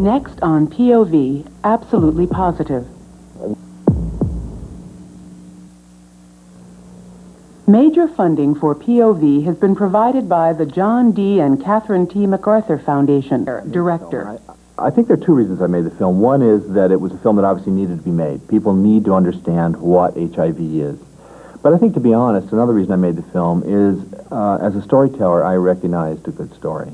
Next on P.O.V, Absolutely Positive. Major funding for P.O.V has been provided by the John D. and Catherine T. MacArthur Foundation, director. I think there are two reasons I made the film. One is that it was a film that obviously needed to be made. People need to understand what HIV is. But I think, to be honest, another reason I made the film is, as a storyteller, I recognized a good story.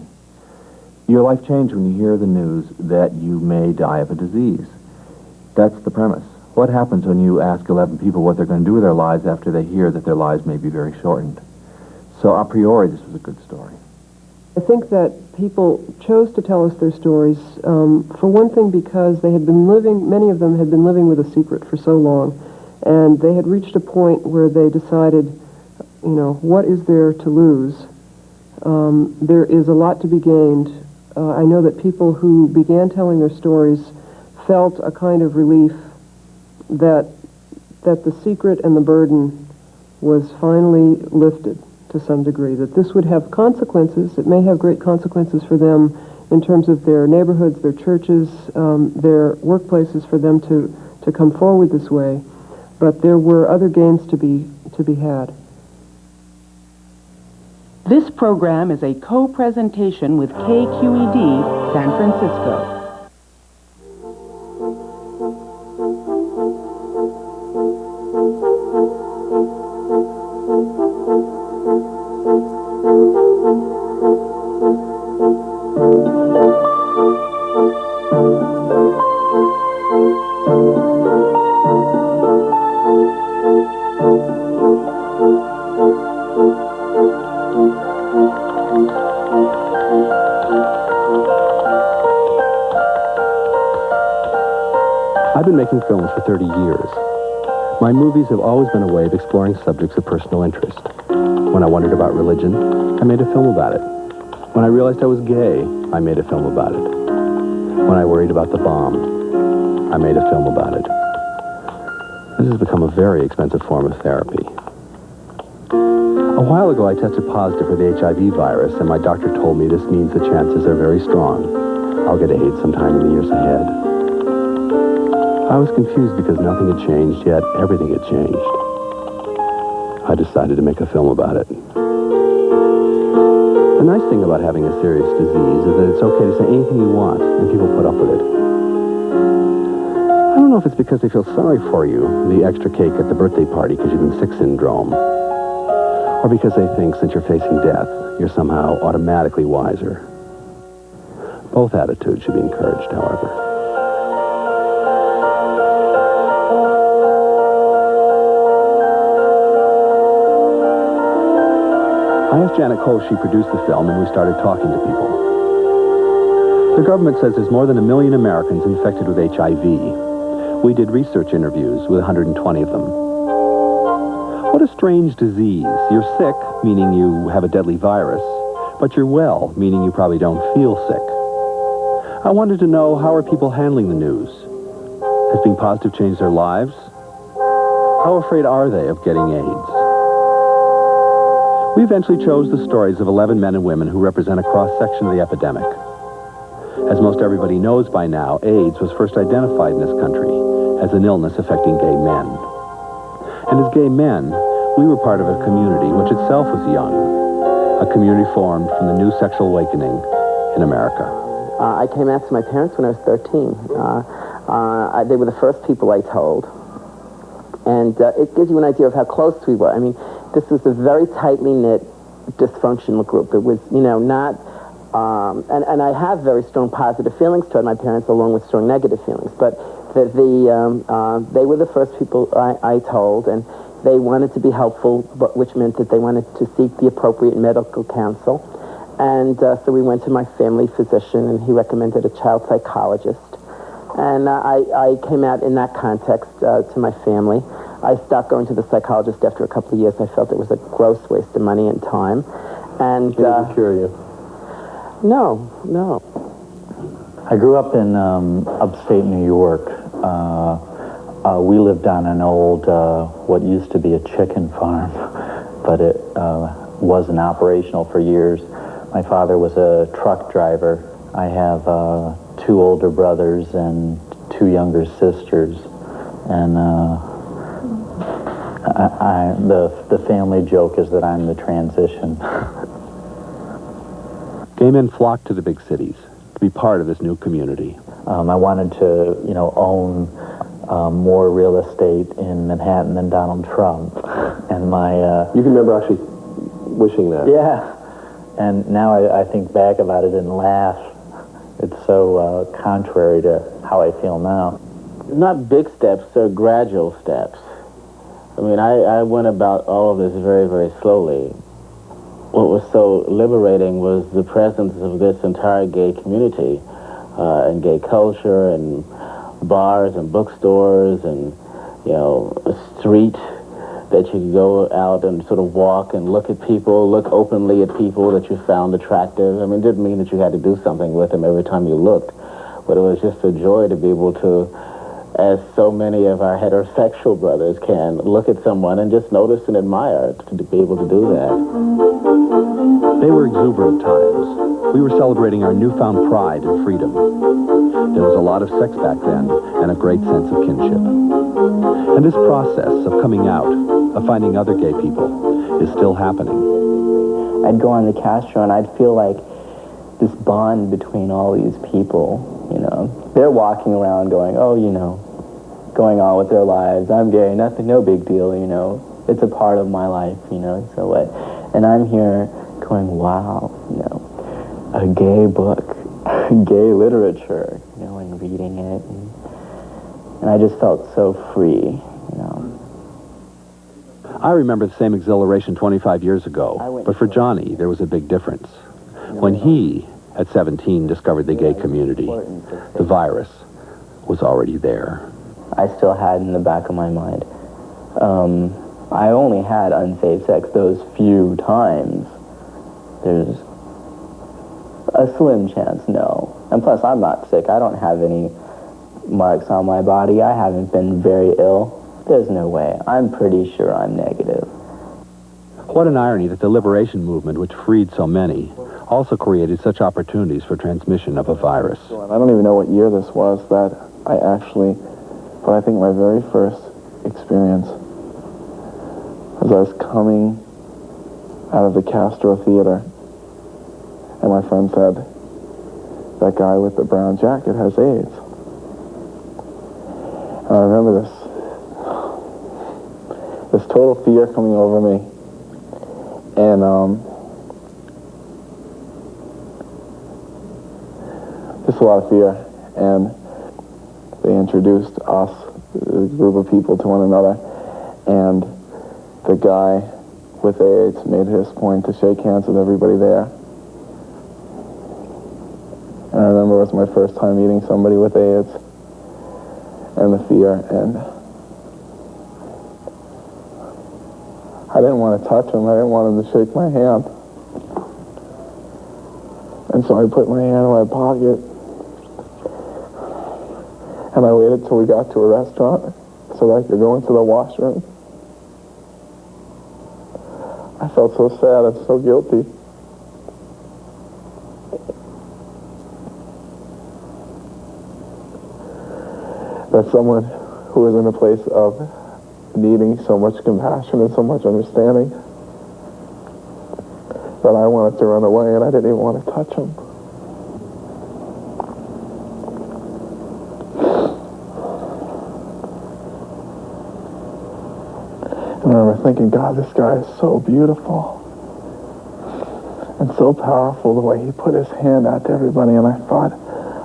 Your life changed when you hear the news that you may die of a disease. That's the premise. What happens when you ask 11 people what they're going to do with their lives after they hear that their lives may be very shortened? So, a priori, this was a good story. I think that people chose to tell us their stories, for one thing, because they had been living, many of them had been living with a secret for so long, and they had reached a point where they decided, you know, what is there to lose? There is a lot to be gained. I know that people who began telling their stories felt a kind of relief that the secret and the burden was finally lifted to some degree, that this would have consequences. It may have great consequences for them in terms of their neighborhoods, their churches, their workplaces, for them to come forward this way, but there were other gains to be had. This program is a co-presentation with KQED San Francisco. I've been making films for 30 years. My movies have always been a way of exploring subjects of personal interest. When I wondered about religion, I made a film about it. When I realized I was gay, I made a film about it. When I worried about the bomb, I made a film about it. This has become a very expensive form of therapy. A while ago, I tested positive for the HIV virus, and my doctor told me this means the chances are very strong. I'll get AIDS sometime in the years ahead. I was confused because nothing had changed, yet everything had changed. I decided to make a film about it. The nice thing about having a serious disease is that it's okay to say anything you want, and people put up with it. I don't know if it's because they feel sorry for you, the extra cake at the birthday party because you've been sick syndrome, or because they think since you're facing death, you're somehow automatically wiser. Both attitudes should be encouraged, however. I asked Janet Cole if she produced the film, and we started talking to people. The government says there's more than 1 million Americans infected with HIV. We did research interviews with 120 of them. What a strange disease. You're sick, meaning you have a deadly virus, but you're well, meaning you probably don't feel sick. I wanted to know, how are people handling the news? Has being positive changed their lives? How afraid are they of getting AIDS? We eventually chose the stories of 11 men and women who represent a cross-section of the epidemic. As most everybody knows by now, AIDS was first identified in this country as an illness affecting gay men. And as gay men, we were part of a community which itself was young, a community formed from the new sexual awakening in America. I came out to my parents when I was 13. They were the first people I told. And it gives you an idea of how close we were. I mean, this was a very tightly knit, dysfunctional group. It was, you know, not, and I have very strong positive feelings toward my parents, along with strong negative feelings. But they were the first people I told, and they wanted to be helpful, which meant that they wanted to seek the appropriate medical counsel. And so we went to my family physician, and he recommended a child psychologist. And I came out in that context to my family. I stopped going to the psychologist after a couple of years. I felt it was a gross waste of money and time. And he didn't cure you? No. I grew up in upstate New York. We lived on an old, what used to be a chicken farm, but it wasn't operational for years. My father was a truck driver. I have 2 older brothers and 2 younger sisters, and the family joke is that I'm the transition. Gay men flocked to the big cities to be part of this new community. I wanted to, own more real estate in Manhattan than Donald Trump, and You can remember actually wishing that. Yeah, and now I think back about it and laugh. It's so contrary to how I feel now. Not big steps, they're gradual steps. I mean, I went about all of this very, very slowly. What was so liberating was the presence of this entire gay community and gay culture and bars and bookstores and, a street that you could go out and sort of walk and look at people, look openly at people that you found attractive. I mean, it didn't mean that you had to do something with them every time you looked, but it was just a joy to be able to, as so many of our heterosexual brothers can, look at someone and just notice and admire, to be able to do that. They were exuberant times. We were celebrating our newfound pride and freedom. There was a lot of sex back then and a great sense of kinship. And this process of coming out, of finding other gay people, is still happening. I'd go on the Castro and I'd feel like this bond between all these people, They're walking around going, going on with their lives. I'm gay, nothing, no big deal, It's a part of my life, so what? And I'm here going, wow, a gay book, gay literature, and reading it. And I just felt so free, I remember the same exhilaration 25 years ago, but for Johnny, there was a big difference. When he, at 17, discovered the gay community, the virus was already there. I still had in the back of my mind. I only had unsafe sex those few times. There's a slim chance, no. And plus, I'm not sick. I don't have any marks on my body. I haven't been very ill. There's no way. I'm pretty sure I'm negative. What an irony that the liberation movement, which freed so many, also created such opportunities for transmission of a virus. I don't even know what year this was that I think my very first experience was I was coming out of the Castro Theater, and my friend said, that guy with the brown jacket has AIDS. And I remember this total fear coming over me, and just a lot of fear, and they introduced us, a group of people, to one another, and the guy with AIDS made his point to shake hands with everybody there. And I remember it was my first time meeting somebody with AIDS, and the fear, and I didn't want to touch him. I didn't want him to shake my hand. And so I put my hand in my pocket, and I waited till we got to a restaurant so that I could go into the washroom. I felt so sad and so guilty. That someone who was in a place of needing so much compassion and so much understanding, that I wanted to run away and I didn't even want to touch him. And I remember thinking, God, this guy is so beautiful and so powerful, the way he put his hand out to everybody, and I thought,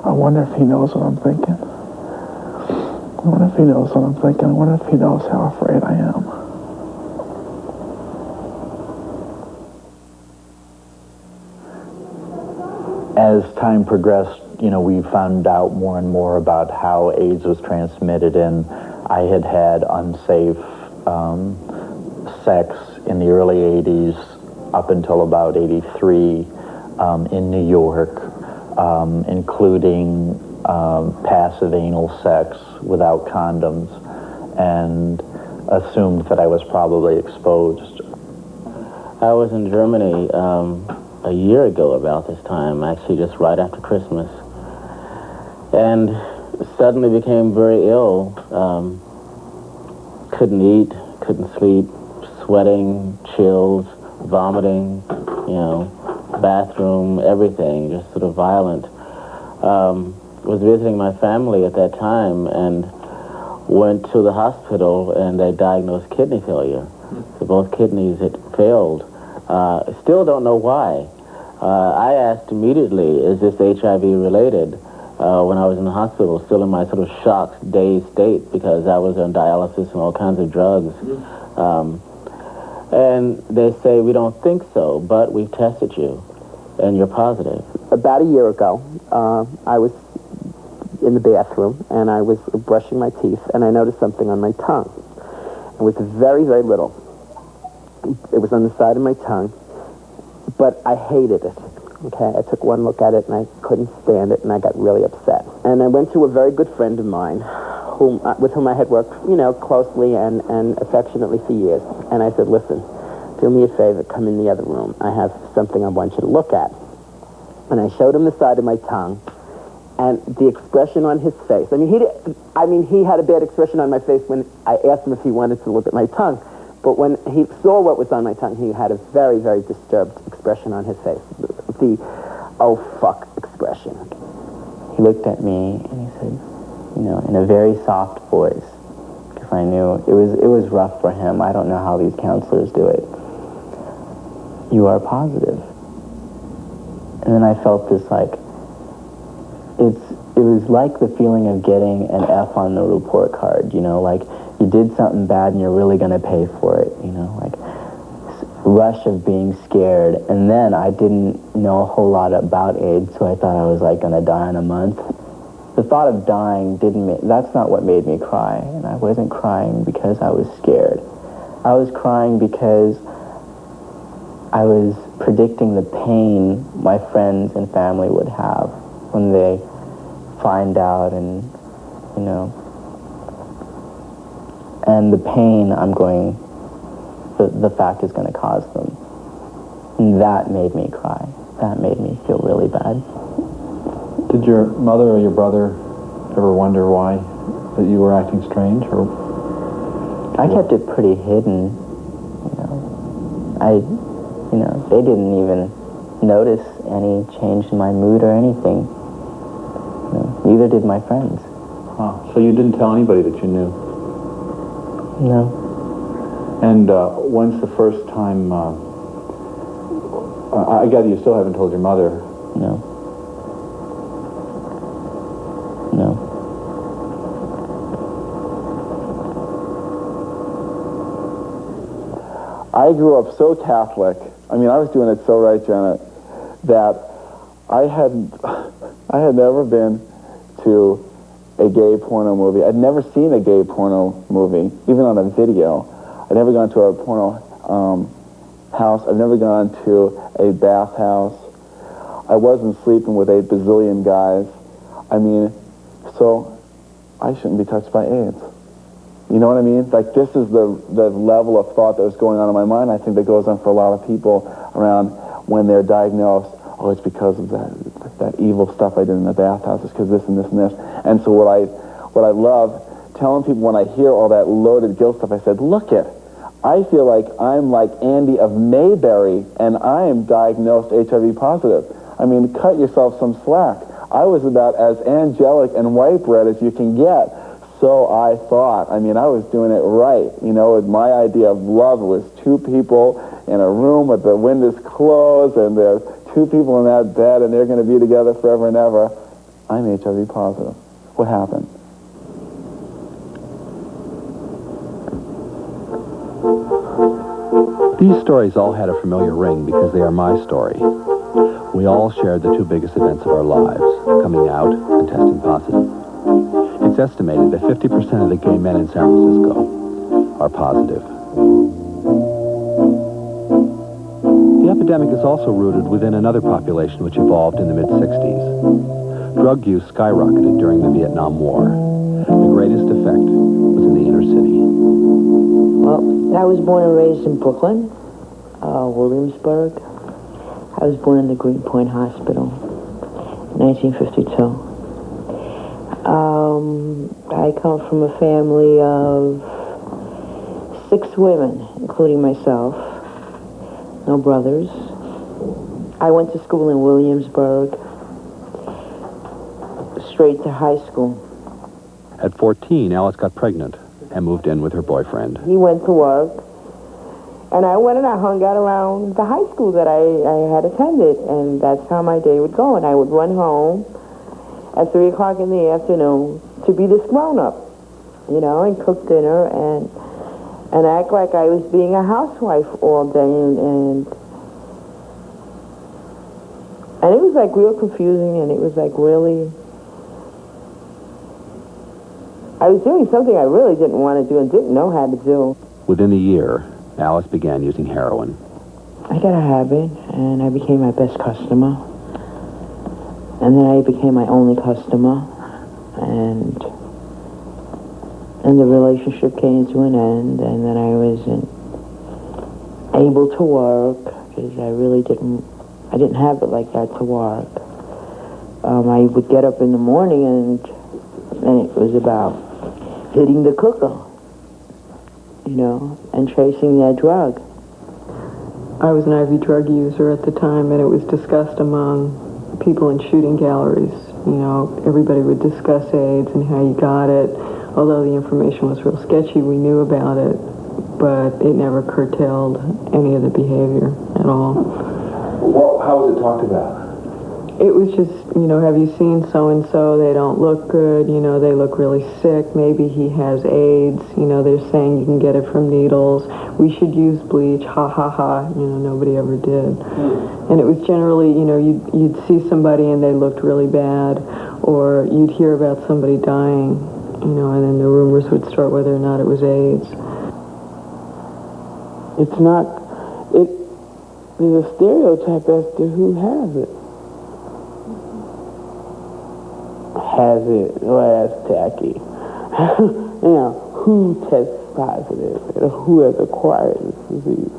I wonder if he knows what I'm thinking. I wonder if he knows what I'm thinking. I wonder if he knows how afraid I am. As time progressed, we found out more and more about how AIDS was transmitted, and I had had unsafe sex in the early 80s up until about 83 in New York, including passive anal sex without condoms, and assumed that I was probably exposed. I was in Germany a year ago about this time, actually just right after Christmas. and suddenly became very ill. Couldn't eat, couldn't sleep, sweating, chills, vomiting, bathroom, everything, just sort of violent. Was visiting my family at that time and went to the hospital, and they diagnosed kidney failure. So both kidneys had failed. Still don't know why. I asked immediately, is this HIV related? When I was in the hospital, still in my sort of shocked, dazed state, because I was on dialysis and all kinds of drugs. And they say, we don't think so, but we've tested you, and you're positive. About a year ago, I was in the bathroom, and I was brushing my teeth, and I noticed something on my tongue. It was very, very little. It was on the side of my tongue, but I hated it. Okay, I took one look at it, and I couldn't stand it, and I got really upset. And I went to a very good friend of mine, with whom I had worked, closely and affectionately for years. And I said, listen, do me a favor, come in the other room. I have something I want you to look at. And I showed him the side of my tongue, and the expression on his face. He had a bad expression on my face when I asked him if he wanted to look at my tongue. But when he saw what was on my tongue, he had a very, very disturbed expression on his face. The, oh, fuck expression. He looked at me and he said, in a very soft voice, because I knew it was rough for him. I don't know how these counselors do it. You are positive. And then I felt this it was like the feeling of getting an F on the report card, like you did something bad and you're really going to pay for it, like rush of being scared. And then I didn't know a whole lot about AIDS, so I thought I was going to die in a month. The thought of dying that's not what made me cry. And I wasn't crying because I was scared. I was crying because I was predicting the pain my friends and family would have when they find out, and and the pain the fact is going to cause them. And that made me cry. That made me feel really bad. Did your mother or your brother ever wonder why that you were acting strange? Or I kept it pretty hidden. They didn't even notice any change in my mood or anything. Neither did my friends. So you didn't tell anybody that you knew? No. And when's the first time, I gather you still haven't told your mother? No. I grew up so Catholic. I was doing it so right, Janet, that I had never been to a gay porno movie. I'd never seen a gay porno movie, even on a video. I'd never gone to a porno house. I've never gone to a bathhouse. I wasn't sleeping with 8 bazillion guys. So I shouldn't be touched by AIDS. You know what I mean? This is the level of thought that was going on in my mind. I think that goes on for a lot of people around when they're diagnosed. Oh, it's because of that evil stuff I did in the bathhouse. It's because this and this and this. And so what I love telling people when I hear all that loaded guilt stuff, I said, look it. I feel like I'm like Andy of Mayberry, and I am diagnosed HIV positive. Cut yourself some slack. I was about as angelic and white bread as you can get. So I thought. I was doing it right. My idea of love was 2 people in a room with the windows closed, and there's 2 people in that bed, and they're going to be together forever and ever. I'm HIV positive. What happened? These stories all had a familiar ring because they are my story. We all shared the 2 biggest events of our lives, coming out and testing positive. It's estimated that 50% of the gay men in San Francisco are positive. The epidemic is also rooted within another population which evolved in the mid-60s. Drug use skyrocketed during the Vietnam War. The greatest effect was in the inner city. Well, I was born and raised in Brooklyn, Williamsburg. I was born in the Greenpoint Hospital in 1952. I come from a family of 6 women, including myself. No brothers. I went to school in Williamsburg, straight to high school. At 14, Alice got pregnant and moved in with her boyfriend. He went to work, and I went and I hung out around the high school that I had attended, and that's how my day would go. And I would run home at 3 o'clock in the afternoon to be this grown-up, you know, and cook dinner and act like I was being a housewife all day, and it was like real confusing, and it was like really, I was doing something I really didn't want to do and didn't know how to do. Within a year, Alice began using heroin. I got a habit, and I became my best customer. And then I became my only customer, and the relationship came to an end, and then I wasn't able to work, because I didn't have it like that to work. I would get up in the morning, and it was about hitting the cooker, you know, and chasing that drug. I was an IV drug user at the time, and it was discussed among people in shooting galleries. You know, everybody would discuss AIDS and how you got it. Although the information was real sketchy, we knew about it, but it never curtailed any of the behavior at all. How was it talked about? It was just, you know, have you seen so-and-so? They don't look good. You know, they look really sick. Maybe he has AIDS. You know, they're saying you can get it from needles. We should use bleach. Ha, ha, ha. You know, nobody ever did. And it was generally, you know, you'd see somebody and they looked really bad, or you'd hear about somebody dying, you know, and then the rumors would start whether or not it was AIDS. It's not, there's a stereotype as to who has it. Has it, well, that's tacky. You know, who tests positive, or who has acquired this disease.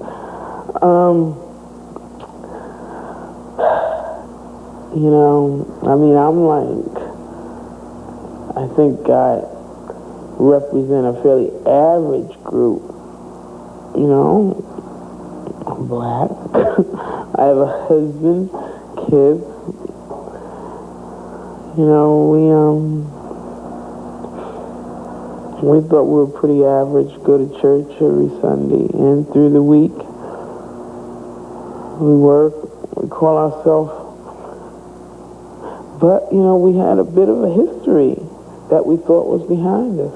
You know, I mean, I'm like, I think I represent a fairly average group. You know, I'm black. I have a husband, kids. You know, we thought we were pretty average, go to church every Sunday, and through the week, we work, we call ourselves, but, you know, we had a bit of a history that we thought was behind us,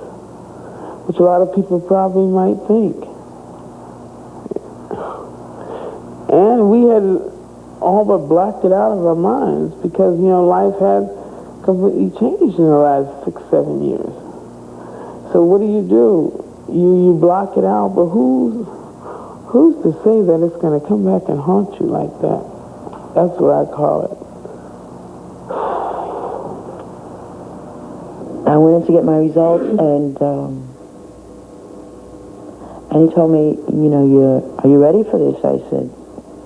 which a lot of people probably might think. And we had all but blocked it out of our minds because, you know, life had completely changed in the last 6-7 years. So what do? You block it out, but who's to say that it's going to come back and haunt you like that? That's what I call it. I went in to get my results, and he told me, you know, are you ready for this? I said,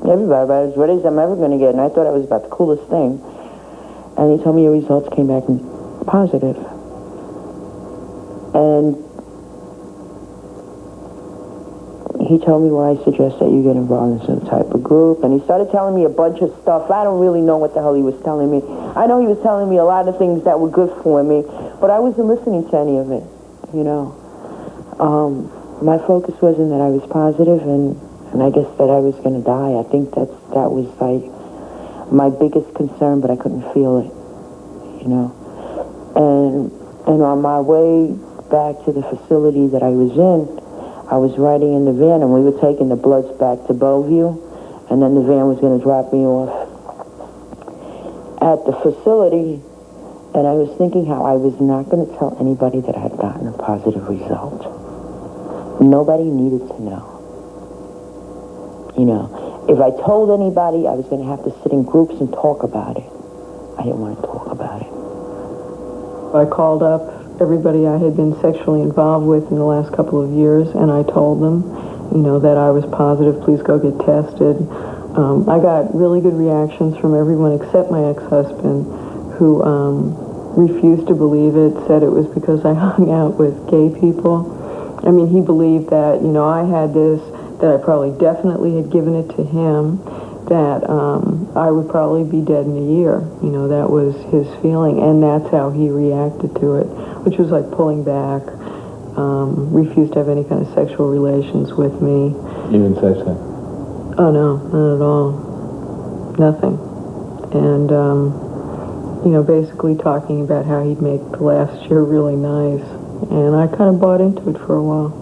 everybody, about as ready as I'm ever going to get, and I thought it was about the coolest thing. And he told me your results came back positive. And he told me, well, I suggest that you get involved in some type of group. And he started telling me a bunch of stuff. I don't really know what the hell he was telling me. I know he was telling me a lot of things that were good for me, but I wasn't listening to any of it, you know. My focus wasn't that I was positive, and I guess that I was going to die. I think that was like my biggest concern, but I couldn't feel it, you know. And on my way back to the facility that I was in, I was riding in the van, and we were taking the bloods back to Bellevue, and then the van was going to drop me off at the facility, and I was thinking how I was not going to tell anybody that I had gotten a positive result. Nobody needed to know. You know, if I told anybody, I was going to have to sit in groups and talk about it. I didn't want to talk about it. I called up everybody I had been sexually involved with in the last couple of years, and I told them, you know, that I was positive, please go get tested. I got really good reactions from everyone except my ex-husband, who refused to believe it, said it was because I hung out with gay people. I mean, he believed that, I had this, that I probably definitely had given it to him, that I would probably be dead in a year. That was his feeling, and that's how he reacted to it, which was like pulling back, refused to have any kind of sexual relations with me. Even sexually? Oh, no, not at all. Nothing. And, basically talking about how he'd make the last year really nice. And I kind of bought into it for a while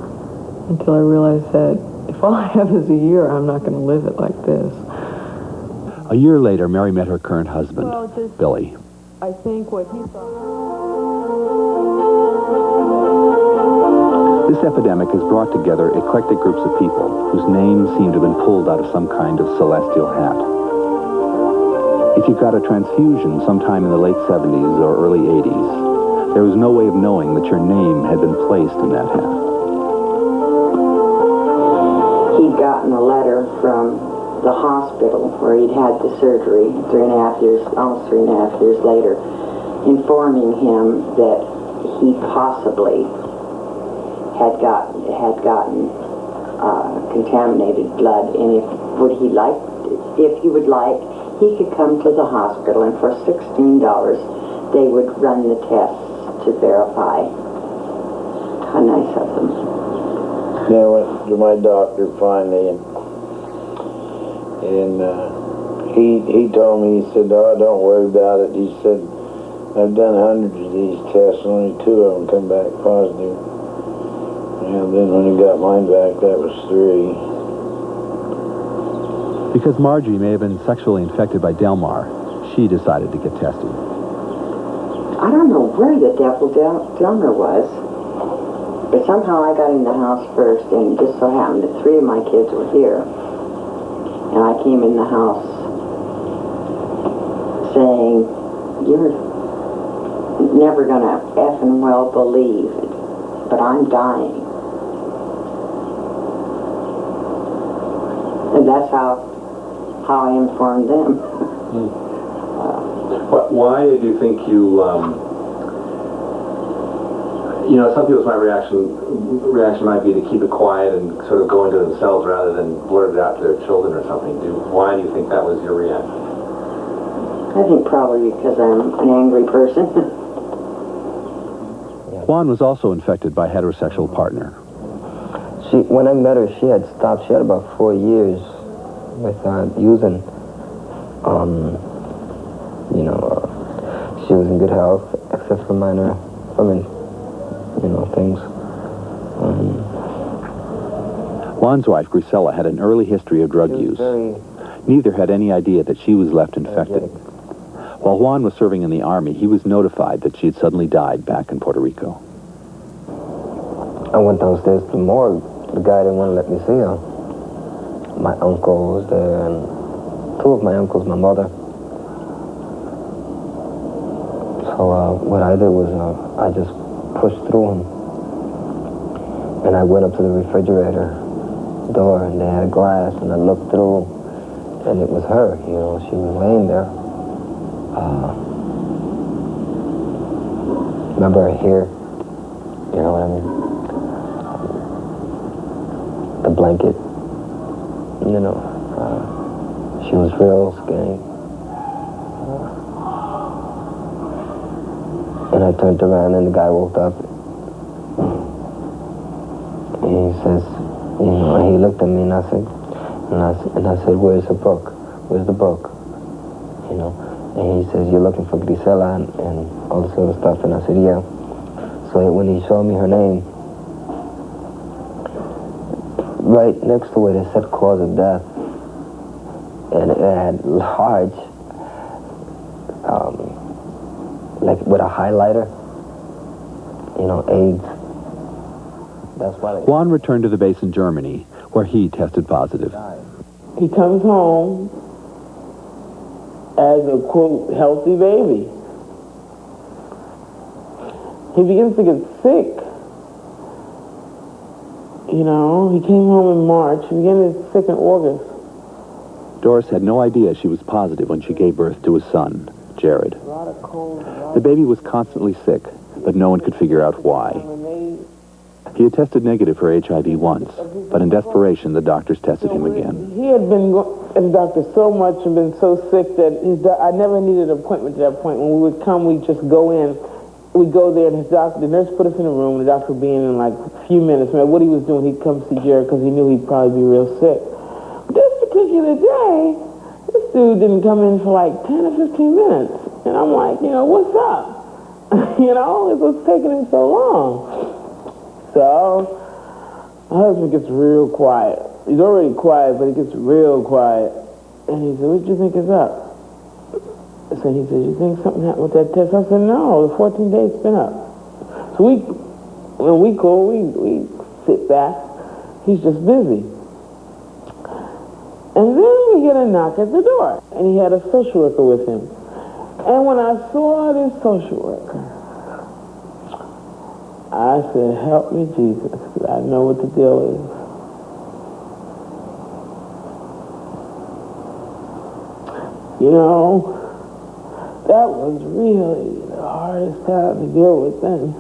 until I realized that if all I have is a year, I'm not going to live it like this. A year later, Mary met her current husband, Billy. I think what he thought... This epidemic has brought together eclectic groups of people whose names seem to have been pulled out of some kind of celestial hat. If you got a transfusion sometime in the late 70s or early 80s, there was no way of knowing that your name had been placed in that hat. He'd gotten a letter from the hospital where he'd had the surgery 3.5 years, almost 3.5 years later, informing him that he possibly had gotten contaminated blood, and if he would like, he could come to the hospital, and for $16, they would run the tests to verify. How nice of them. Yeah, I went to my doctor finally, and he told me, he said, "Oh, don't worry about it." He said, "I've done hundreds of these tests, and only 2 of them come back positive." And then when he got mine back, that was 3. Because Margie may have been sexually infected by Delmar, she decided to get tested. I don't know where the devil Delmer was, but somehow I got in the house first, and it just so happened that 3 of my kids were here. And I came in the house saying, "You're never gonna effing well believe it, but I'm dying." And that's how I informed them. Why did you think you, some people's reaction might be to keep it quiet and sort of go into themselves rather than blurt it out to their children or something. Why do you think that was your reaction? I think probably because I'm an angry person. Juan was also infected by a heterosexual partner. When I met her, she had stopped. She had about 4 years with using. She was in good health, except for minor, things. Juan's wife, Grisela, had an early history of drug use. Neither had any idea that she was left infected. While Juan was serving in the Army, he was notified that she had suddenly died back in Puerto Rico. I went downstairs to the morgue. The guy didn't want to let me see her. My uncle was there, and 2 of my uncles, my mother. So what I did was I just pushed through him. And I went up to the refrigerator door, and they had a glass, and I looked through, and it was her, she was laying there. Remember her hair, you know what I mean? The blanket, she was real skinny. And I turned around, and the guy woke up. And he says, he looked at me, and I said, "Where's the book? Where's the book?" And he says, "You're looking for Grisela and all this little stuff." And I said, "Yeah." So when he showed me her name, right next to it, it said cause of death. And it had large, like with a highlighter, AIDS. That's why Juan returned to the base in Germany, where he tested positive. He comes home as a, quote, healthy baby. He begins to get sick. He came home in March. He began to get sick in August. Doris had no idea she was positive when she gave birth to a son, Jared. The baby was constantly sick, but no one could figure out why. He had tested negative for HIV once, but in desperation, the doctors tested him again. He had been at the doctor so much and been so sick that I never needed an appointment at that point. When we would come, we'd just go in. We'd go there, and the nurse put us in a room, and the doctor would be in like a few minutes. No matter what he was doing, he'd come see Jared because he knew he'd probably be real sick. This particular day, this dude didn't come in for like 10 or 15 minutes. And I'm like, what's up? It was taking him so long. So, my husband gets real quiet. He's already quiet, but he gets real quiet. And he said, what do you think is up? So he said, you think something happened with that test? I said, no, the 14 days been up. So we sit back. He's just busy. And then we get a knock at the door. And he had a social worker with him. And when I saw this social worker, I said, help me, Jesus, because I know what the deal is. That was really the hardest time to deal with then.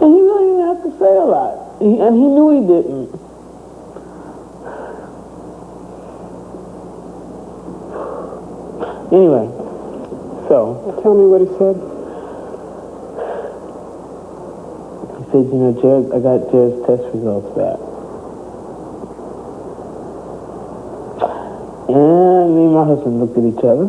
And he really didn't have to say a lot. And he knew he didn't. Anyway, so. Tell me what he said. He said, Jared, I got Jared's test results back. And me and my husband looked at each other.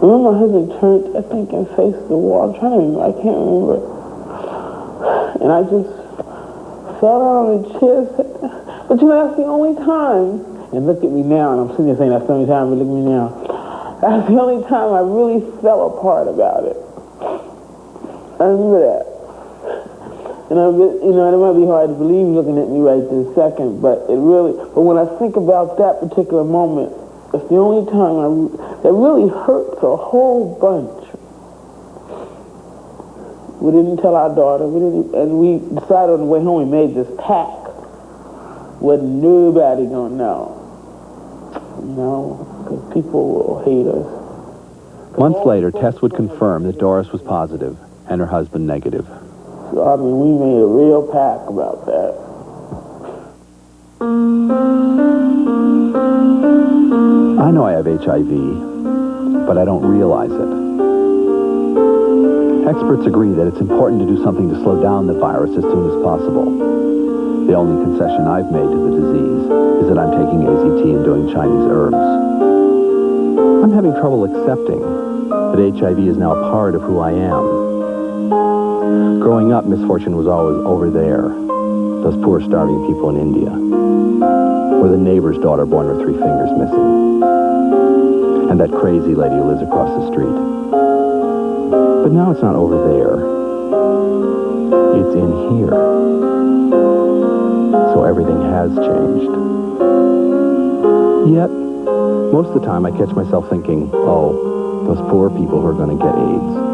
And then my husband turned, I think, and faced the wall. I'm trying to remember. I can't remember. And I just fell down on the chair. But that's the only time. And look at me now. And I'm sitting there saying that's the only time, but look at me now. That's the only time I really fell apart about it. I remember that. And it might be hard to believe looking at me right this second, but when I think about that particular moment, it's the only time that really hurts a whole bunch. We didn't tell our daughter, and we decided on the way home we made this pact. Wasn't nobody gonna know. Because people will hate us. Months later, tests would confirm that Doris was positive and her husband negative. So, we made a real pact about that. I know I have HIV, but I don't realize it. Experts agree that it's important to do something to slow down the virus as soon as possible. The only concession I've made to the disease is that I'm taking AZT and doing Chinese herbs. I'm having trouble accepting that HIV is now a part of who I am. Growing up, misfortune was always over there. Those poor, starving people in India. Or the neighbor's daughter born with 3 fingers missing. And that crazy lady who lives across the street. But now it's not over there. It's in here. So everything has changed. Yet, most of the time I catch myself thinking, oh, those poor people who are going to get AIDS.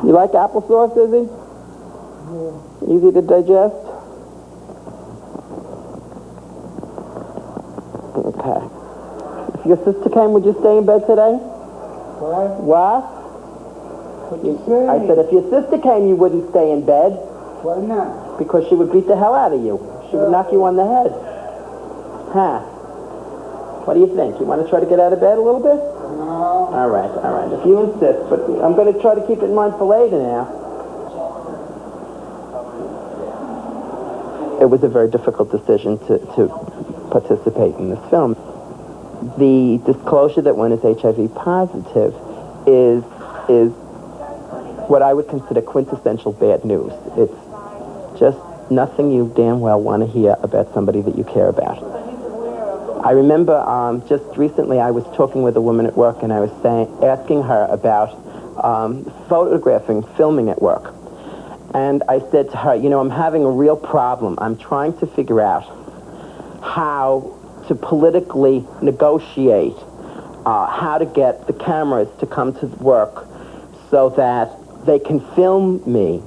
You like applesauce, Izzy? Easy to digest? Okay. If your sister came, would you stay in bed today? What? I said if your sister came, you wouldn't stay in bed. Why not? Because she would beat the hell out of you. She would knock you on the head. Huh? What do you think? You want to try to get out of bed a little bit? No. All right. If you insist, but I'm going to try to keep it in mind for later now. It was a very difficult decision to participate in this film. The disclosure that one is HIV positive is is what I would consider quintessential bad news. It's just nothing you damn well want to hear about somebody that you care about. I remember just recently I was talking with a woman at work, and I was asking her about photographing, filming at work. And I said to her, I'm having a real problem. I'm trying to figure out how to politically negotiate, how to get the cameras to come to work so that they can film me,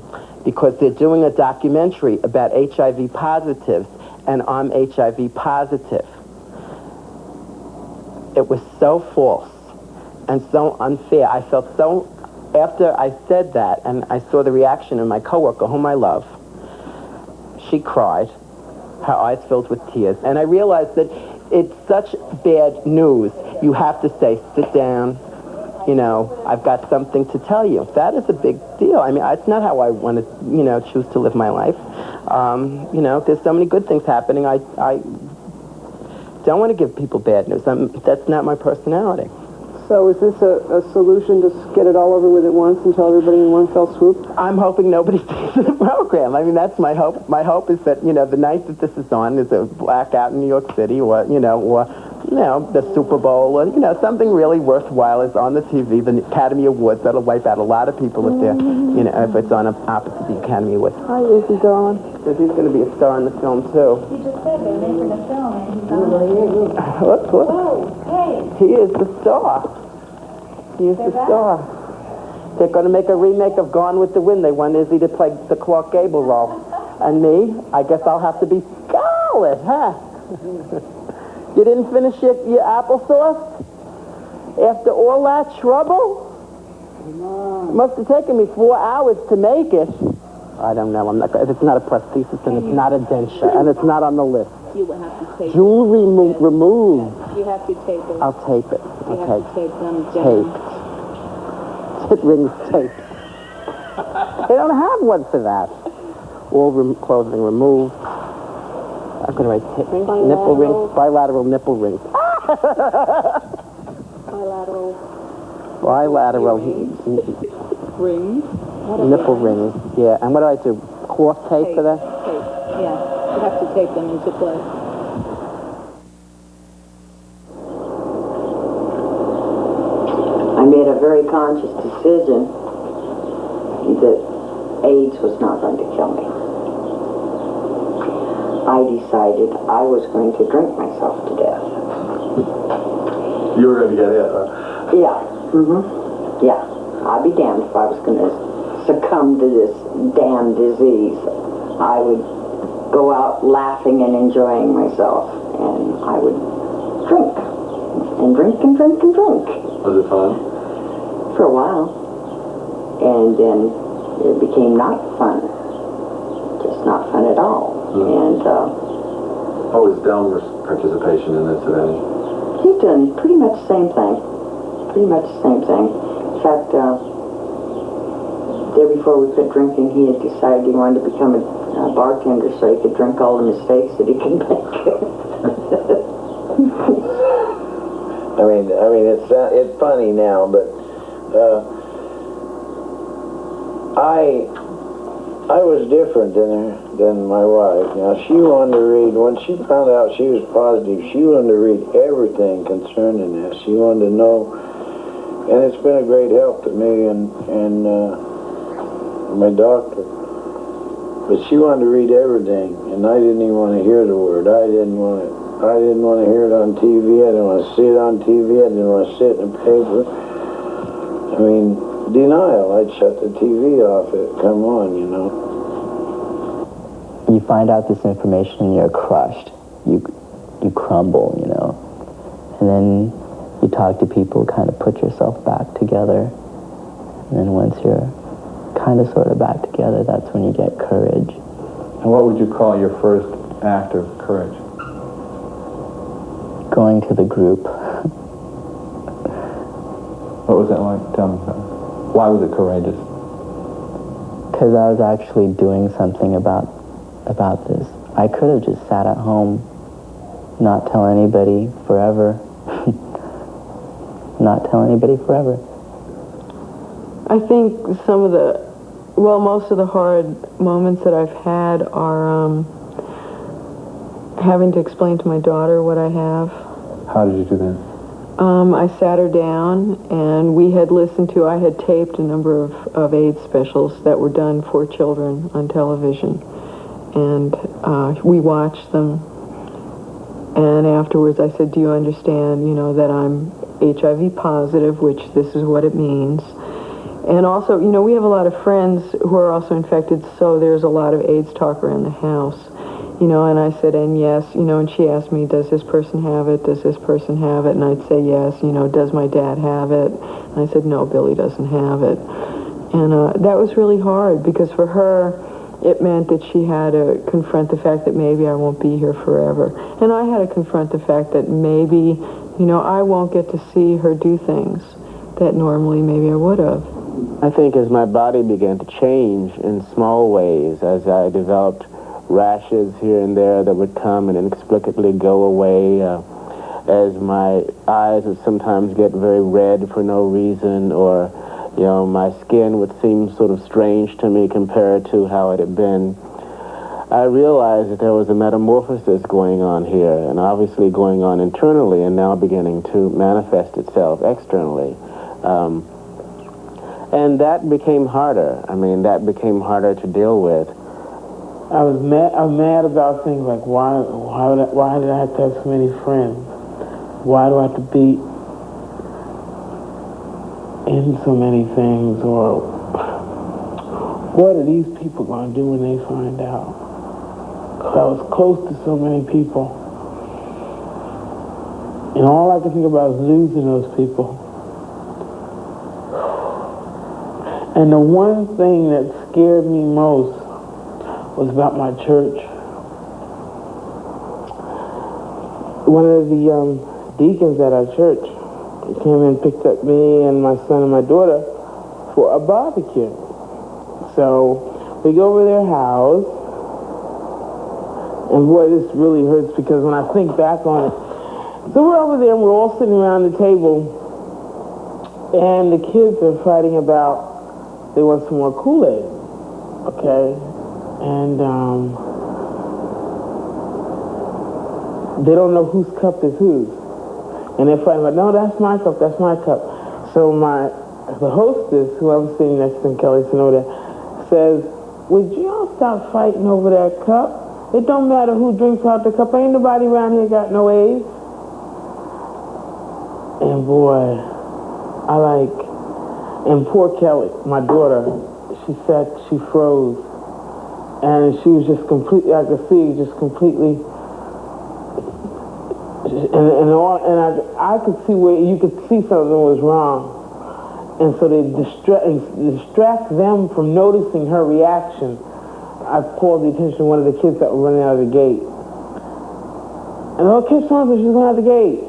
because they're doing a documentary about HIV positives, and I'm HIV positive. It was so false and so unfair. I felt so, after I said that, and I saw the reaction of my coworker, whom I love, she cried, her eyes filled with tears, and I realized that it's such bad news. You have to say, sit down, I've got something to tell you. That is a big deal. I mean, it's not how I want to, choose to live my life. There's so many good things happening. I don't want to give people bad news. That's not my personality. So is this a solution to get it all over with at once and tell everybody in one fell swoop? I'm hoping nobody sees the program. I mean, that's my hope. My hope is that, the night that this is on is a blackout in New York City, or the Super Bowl, or, something really worthwhile is on the TV, the Academy Awards. That'll wipe out a lot of people if they're, if it's on opposite the Academy Awards. Hi, Izzy, darling. Izzy's going to be a star in the film, too. You just said they're making a film, and he's on it. Look. Whoa, hey. He is the star. He is the star. They're going to make a remake of Gone with the Wind. They want Izzy to play the Clark Gable role. And me, I guess I'll have to be Scarlet, huh? You didn't finish your applesauce? After all that trouble? It must have taken me 4 hours to make it. I don't know. If it's not a prosthesis, then it's not a denture, and it's not on the list. You will have to tape Jewelry removed. You have to tape it. I'll tape it. You have to tape them down. Taped. It rings taped. They don't have one for that. All clothing removed. I'm going to write nipple rings, bilateral nipple rings. Bilateral Rings. nipple rings. Yeah, and what do I do? Cloth tape for that? Tape. Yeah. You have to tape them into place. I made a very conscious decision that AIDS was not going to kill me. I decided I was going to drink myself to death. You were going to get it, huh? Yeah. Yeah. I'd be damned if I was going to succumb to this damn disease. I would go out laughing and enjoying myself, and I would drink. And drink and drink and drink. Was it fun? For a while. And then it became not fun. Just not fun at all. And what was Delmer's participation in this, if any? he's done pretty much the same thing. Pretty much the same thing. In fact, day before we quit drinking, he had decided he wanted to become a bartender so he could drink all the mistakes that he could make. I mean, it's funny now, but I was different than my wife. Now, she wanted to read, when she found out she was positive, she wanted to read everything concerning this. She wanted to know, and it's been a great help to me and my doctor. But she wanted to read everything, and I didn't even want to hear the word. I didn't want to hear it on TV. I didn't want to see it on TV. I didn't want to see it in the paper. I mean, denial. I'd shut the TV off. Come on, you know. You find out this information and you're crushed. You crumble, you know. And then you talk to people, kind of put yourself back together. And then once you're kind of sort of back together, that's when you get courage. And what would you call your first act of courage? Going to the group. What was that like? Tell me about it. Why was it courageous? Because I was actually doing something about this. I could have just sat at home, not tell anybody forever. Not tell anybody forever. I think most of the hard moments that I've had are having to explain to my daughter what I have. How did you do that? I sat her down, and I had taped a number of AIDS specials that were done for children on television, and we watched them. And afterwards I said, do you understand, that I'm HIV positive, which this is what it means. And also, we have a lot of friends who are also infected, so there's a lot of AIDS talk around the house. And I said, and yes, and she asked me, does this person have it? Does this person have it? And I'd say yes, does my dad have it? And I said, no, Billy doesn't have it. And that was really hard, because for her, it meant that she had to confront the fact that maybe I won't be here forever. And I had to confront the fact that maybe, I won't get to see her do things that normally maybe I would have. I think as my body began to change in small ways, as I developed rashes here and there that would come and inexplicably go away, as my eyes would sometimes get very red for no reason, or my skin would seem sort of strange to me compared to how it had been. I realized that there was a metamorphosis going on here, and obviously going on internally, and now beginning to manifest itself externally. And that became harder. That became harder to deal with. I was mad about things like why did I have to have so many friends? Why do I have to be in so many things? Or what are these people going to do when they find out? 'Cause I was close to so many people, and all I could think about was losing those people. And the one thing that scared me most was about my church. One of the deacons at our church came and picked up me and my son and my daughter for a barbecue. So we go over their house, and boy, this really hurts, because when I think back on it, so we're over there and we're all sitting around the table, and the kids are fighting about they want some more Kool-Aid, okay? And they don't know whose cup is whose. And they're fighting about, no, that's my cup, that's my cup. So the hostess, who I was sitting next to, Kelly Sonoda, says, would you all stop fighting over that cup? It don't matter who drinks out the cup. Ain't nobody around here got no AIDS. And boy, and poor Kelly, my daughter, she froze. And she was just completely, I could see, just completely, and I could see where you could see something was wrong. And so to distract them from noticing her reaction, I called the attention of one of the kids that were running out of the gate. And the little kid saw her, she was going out the gate.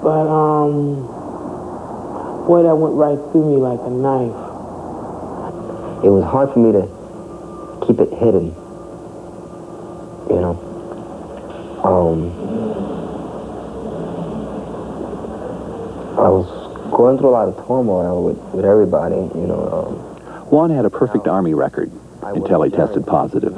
But, boy, that went right through me like a knife. It was hard for me to keep it hidden, I was going through a lot of turmoil with everybody, Juan had a perfect Army record until he tested positive.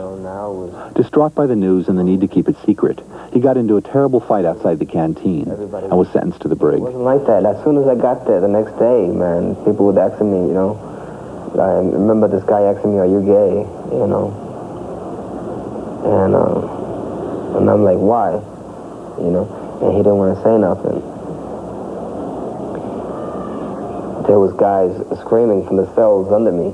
Distraught by the news and the need to keep it secret, he got into a terrible fight outside the canteen and was sentenced to the brig. It wasn't like that. As soon as I got there the next day, man, people would ask me, I remember this guy asking me, are you gay, And I'm like, why? And he didn't want to say nothing. There was guys screaming from the cells under me,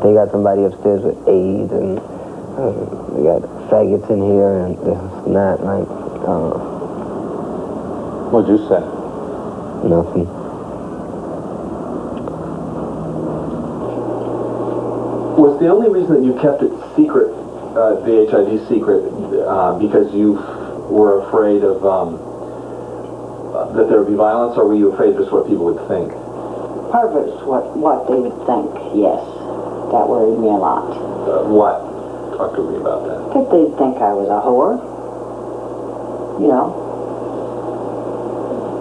they got somebody upstairs with AIDS, and they got faggots in here, and this and that, like, What'd you say? Nothing. Was the only reason that you kept it secret, the HIV secret, because you were afraid of that there would be violence, or were you afraid just what people would think? Part of it's what they would think, yes. That worried me a lot. What? Talk to me about that. That they'd think I was a whore.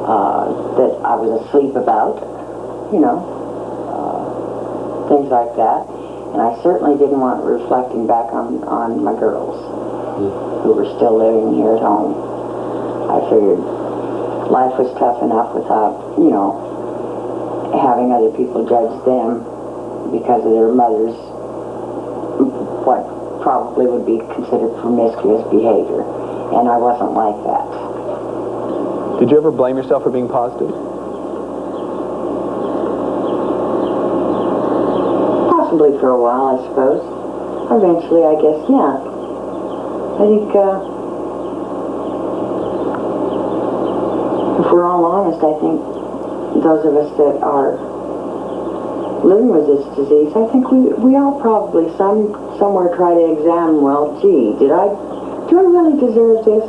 that I was asleep about, you know, things like that. And I certainly didn't want reflecting back on my girls who were still living here at home. I figured life was tough enough without, you know, having other people judge them because of their mother's, what probably would be considered promiscuous behavior. And I wasn't like that. Did you ever blame yourself for being positive? Possibly for a while, I suppose. Eventually, I guess, yeah. I think, if we're all honest, I think those of us that are living with this disease, I think we all probably somewhere try to examine, well, gee, do I really deserve this?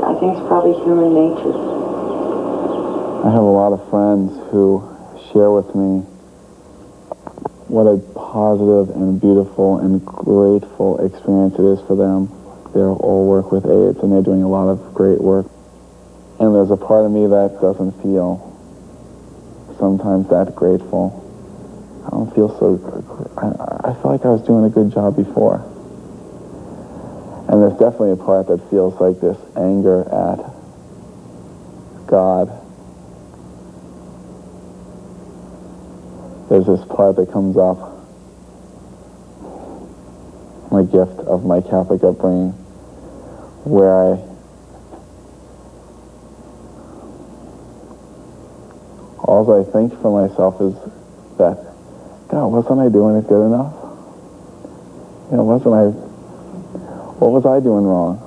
I think it's probably human nature. I have a lot of friends who share with me what a positive and beautiful and grateful experience it is for them. They all work with AIDS and they're doing a lot of great work. And there's a part of me that doesn't feel sometimes that grateful. I don't feel so good. I feel like I was doing a good job before. And there's definitely a part that feels like this anger at God. There's this part that comes up, my gift of my Catholic upbringing, where all I think for myself is that, God, wasn't I doing it good enough? You know, what was I doing wrong?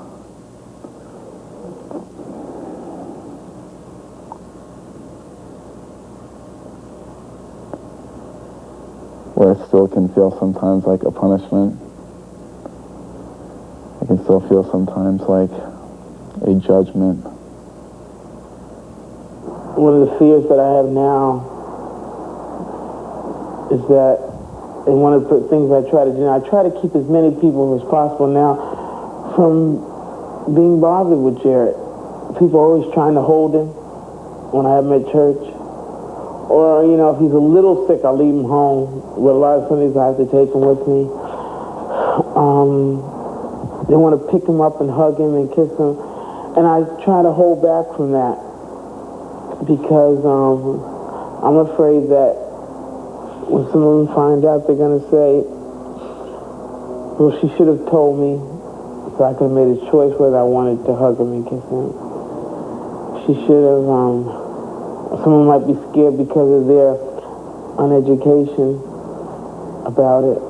Where it still can feel sometimes like a punishment. It can still feel sometimes like a judgment. One of the fears that I have now is that, and one of the things I try to do now, I try to keep as many people as possible now from being bothered with Jared. People are always trying to hold him when I have him at church. Or, you know, if he's a little sick, I'll leave him home. With a lot of Sundays, I have to take him with me. They want to pick him up and hug him and kiss him. And I try to hold back from that because I'm afraid that when some of them find out, they're going to say, well, she should have told me so I could have made a choice whether I wanted to hug him and kiss him. She should have, someone might be scared because of their uneducation about it.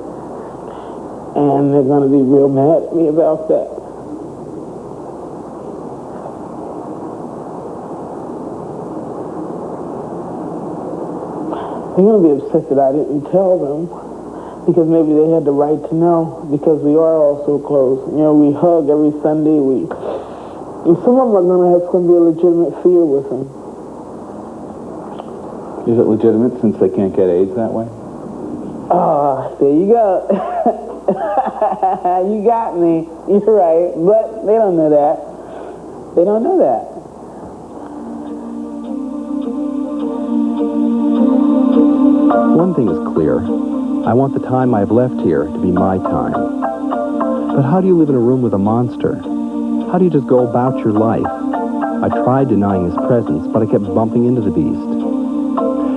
And they're going to be real mad at me about that. They're going to be upset that I didn't tell them because maybe they had the right to know because we are all so close. You know, we hug every Sunday. And some of them are going to have some be a legitimate fear with them. Is it legitimate since they can't get AIDS that way? There you go. You got me. You're right. But they don't know that. They don't know that. One thing is clear. I want the time I've left here to be my time. But how do you live in a room with a monster? How do you just go about your life? I tried denying his presence, but I kept bumping into the beast.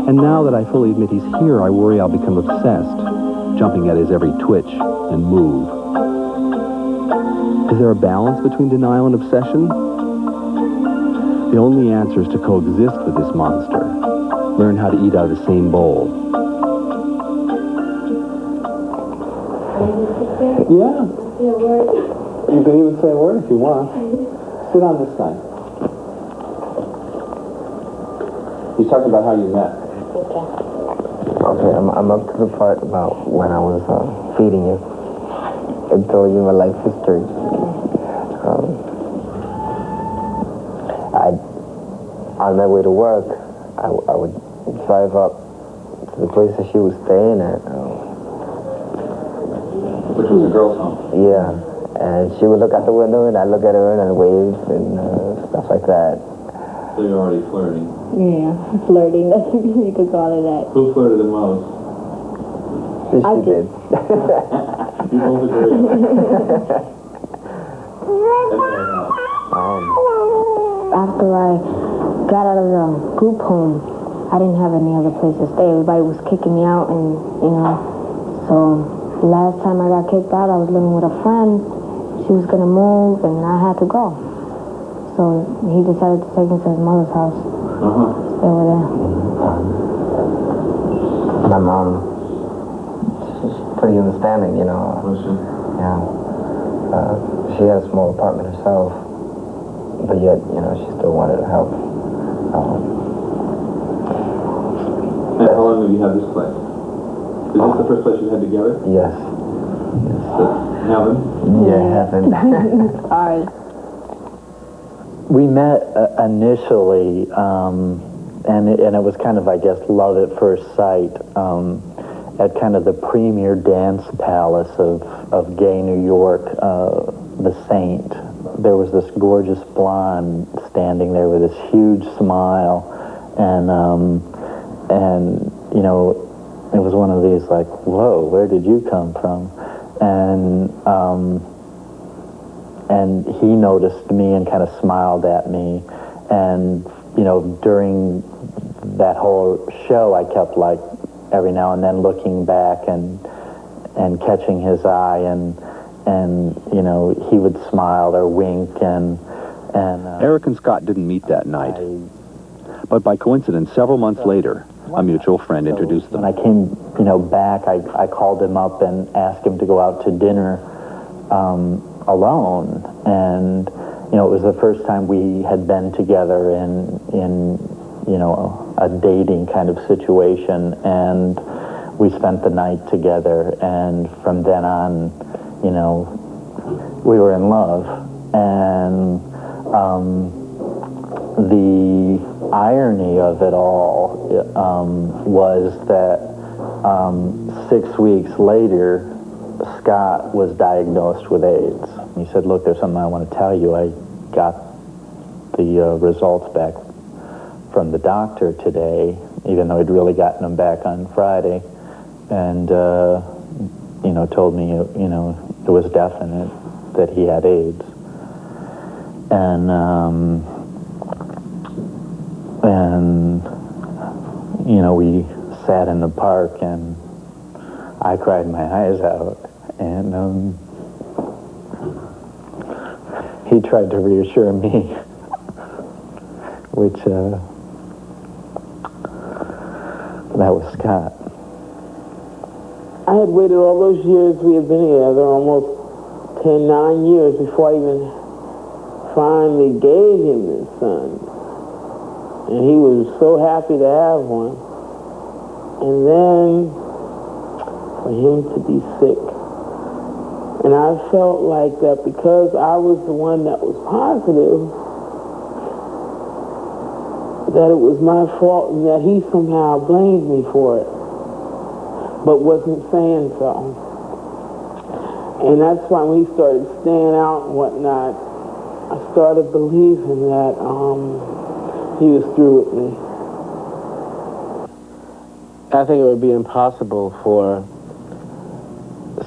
And now that I fully admit he's here, I worry I'll become obsessed, jumping at his every twitch and move. Is there a balance between denial and obsession? The only answer is to coexist with this monster. Learn how to eat out of the same bowl. Yeah. You can even say a word if you want. Sit on this side. He's talking about how you met. Okay, I'm up to the part about when I was feeding you and telling you my life history. On my way to work, I would drive up to the place that she was staying at. Which was a girl's home. Yeah, And she would look out the window, and I'd look at her and I'd wave and stuff like that. So you're already flirting. Yeah, flirting. That's you could call it that. Who flirted the most? She did. You both agree. After I got out of the group home, I didn't have any other place to stay. Everybody was kicking me out, and so last time I got kicked out, I was living with a friend. She was gonna move, and I had to go. So he decided to take me to his mother's house. Stay over there. My mom, she's pretty understanding, Was she? Yeah. She has a small apartment herself, but yet, she still wanted to help. And how long have you had this place? Is this the first place you had together? Yes. Heaven? Yeah, heaven. Alright. We met initially, and it was kind of, I guess, love at first sight, at kind of the premier dance palace of gay New York, the Saint. There was this gorgeous blonde standing there with this huge smile, and it was one of these like, whoa, where did you come from? And he noticed me and kind of smiled at me, and during that whole show, I kept like every now and then looking back and catching his eye, and he would smile or wink, and Eric and Scott didn't meet that night, but by coincidence, several months later, a mutual friend introduced them. When I came, back, I called him up and asked him to go out to dinner alone, and it was the first time we had been together in a dating kind of situation, and we spent the night together, and from then on, we were in love. And the irony of it all was that 6 weeks later, Scott was diagnosed with AIDS. He said, look, there's something I want to tell you. I got the results back from the doctor today, even though he'd really gotten them back on Friday, and told me it was definite that he had AIDS. And we sat in the park, and I cried my eyes out, and he tried to reassure me, which that was Scott. I had waited all those years we had been together, almost 9 years, before I even finally gave him this son. And he was so happy to have one. And then for him to be sick. And I felt like that because I was the one that was positive, that it was my fault and that he somehow blamed me for it, but wasn't saying so. And that's why when he started staying out and whatnot, I started believing that he was through with me. I think it would be impossible for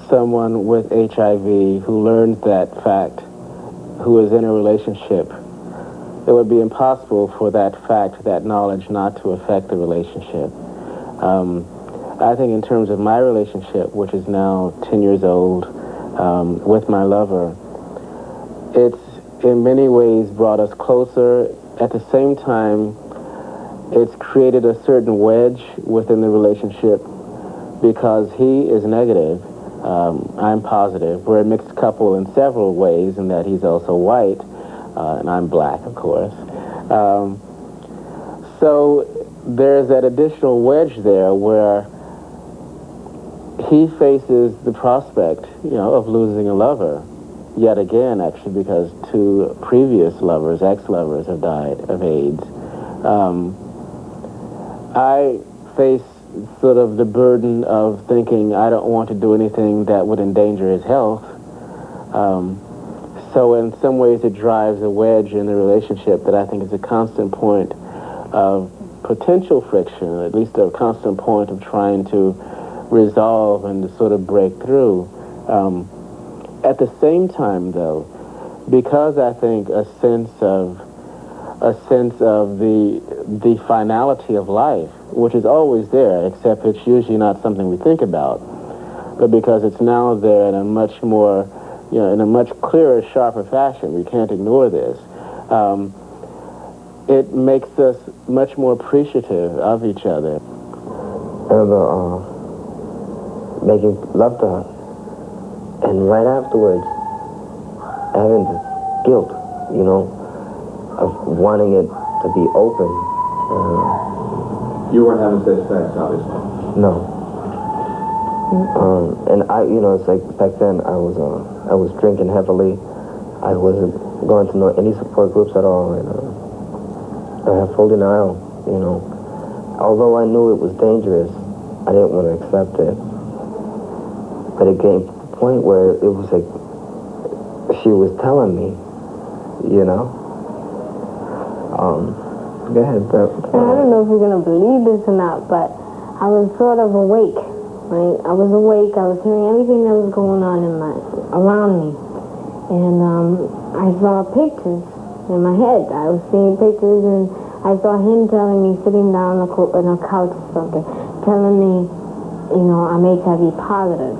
someone with HIV who learned that fact, who is in a relationship, it would be impossible for that fact, that knowledge, not to affect the relationship. I think in terms of my relationship, which is now 10 years old, with my lover, it's in many ways brought us closer. At the same time, it's created a certain wedge within the relationship because he is negative. I'm positive. We're a mixed couple in several ways in that he's also white, and I'm black, of course. So there's that additional wedge there where he faces the prospect, of losing a lover. Yet again, actually, because 2 previous lovers, ex-lovers, have died of AIDS. I face sort of the burden of thinking I don't want to do anything that would endanger his health, So in some ways it drives a wedge in the relationship that I think is a constant point of potential friction, at least a constant point of trying to resolve and to sort of break through. At the same time, though, because I think a sense of the finality of life, which is always there, except it's usually not something we think about, but because it's now there in a much more, in a much clearer, sharper fashion, we can't ignore this. It makes us much more appreciative of each other. I remember making love to her, and right afterwards, having this guilt, of wanting it to be open. You weren't having sex, obviously. No. And it's like back then I was drinking heavily. I wasn't going to any support groups at all, and I had full denial. Although I knew it was dangerous, I didn't want to accept it. But it came to the point where it was like she was telling me, Go ahead, I don't know if you're gonna believe this or not, but I was sort of awake. Right? I was awake. I was hearing everything that was going on around me, and I saw pictures in my head. I was seeing pictures, and I saw him telling me, sitting down on a couch or something, telling me, I'm HIV positive.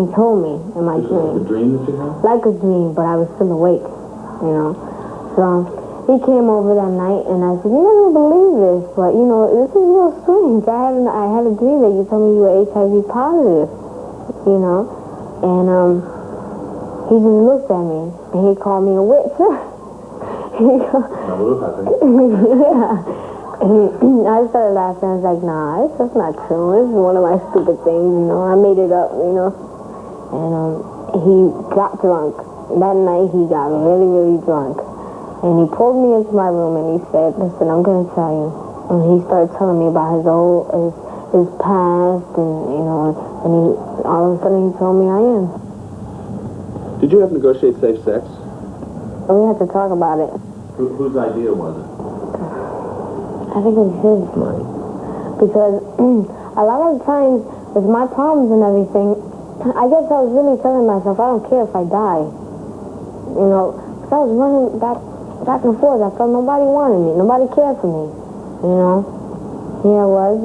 He told me in my dream. Like a dream that you had? Like a dream, but I was still awake. So he came over that night, and I said, "You're not gonna believe this, but this is real strange. I had a dream that you told me you were HIV positive, and he just looked at me and he called me a witch." Yeah. I started laughing. I was like, "Nah, that's not true. This is one of my stupid things, I made it up, And he got drunk. That night he got really, really drunk. And he pulled me into my room and he said, "Listen, I'm going to tell you." And he started telling me about his past and, and he, all of a sudden he told me I am. Did you have to negotiate safe sex? And we had to talk about it. Whose idea was it? I think it was his. Because a lot of times with my problems and everything, I guess I was really telling myself, I don't care if I die. Because I was running back and forth. I felt nobody wanted me. Nobody cared for me. Here I was.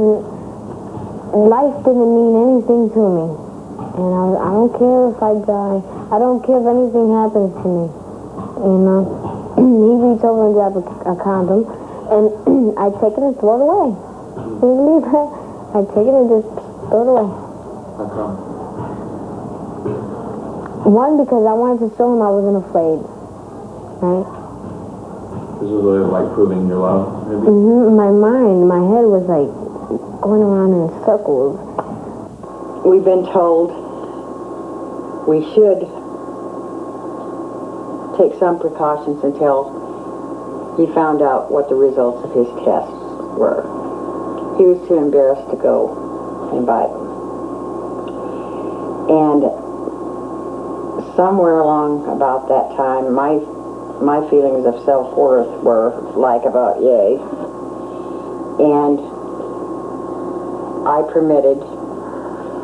And life didn't mean anything to me. And I don't care if I die. I don't care if anything happens to me. He reached over and grabbed a condom. And I take it and throw it away. Can you believe that? I take it and just throw it away. How come? One, because I wanted to show him I wasn't afraid. Right? This was a way of proving your love, maybe? My mind, my head was going around in circles. We've been told we should take some precautions until he found out what the results of his tests were. He was too embarrassed to go and buy them. And somewhere along about that time, my feelings of self-worth were about yay. And I permitted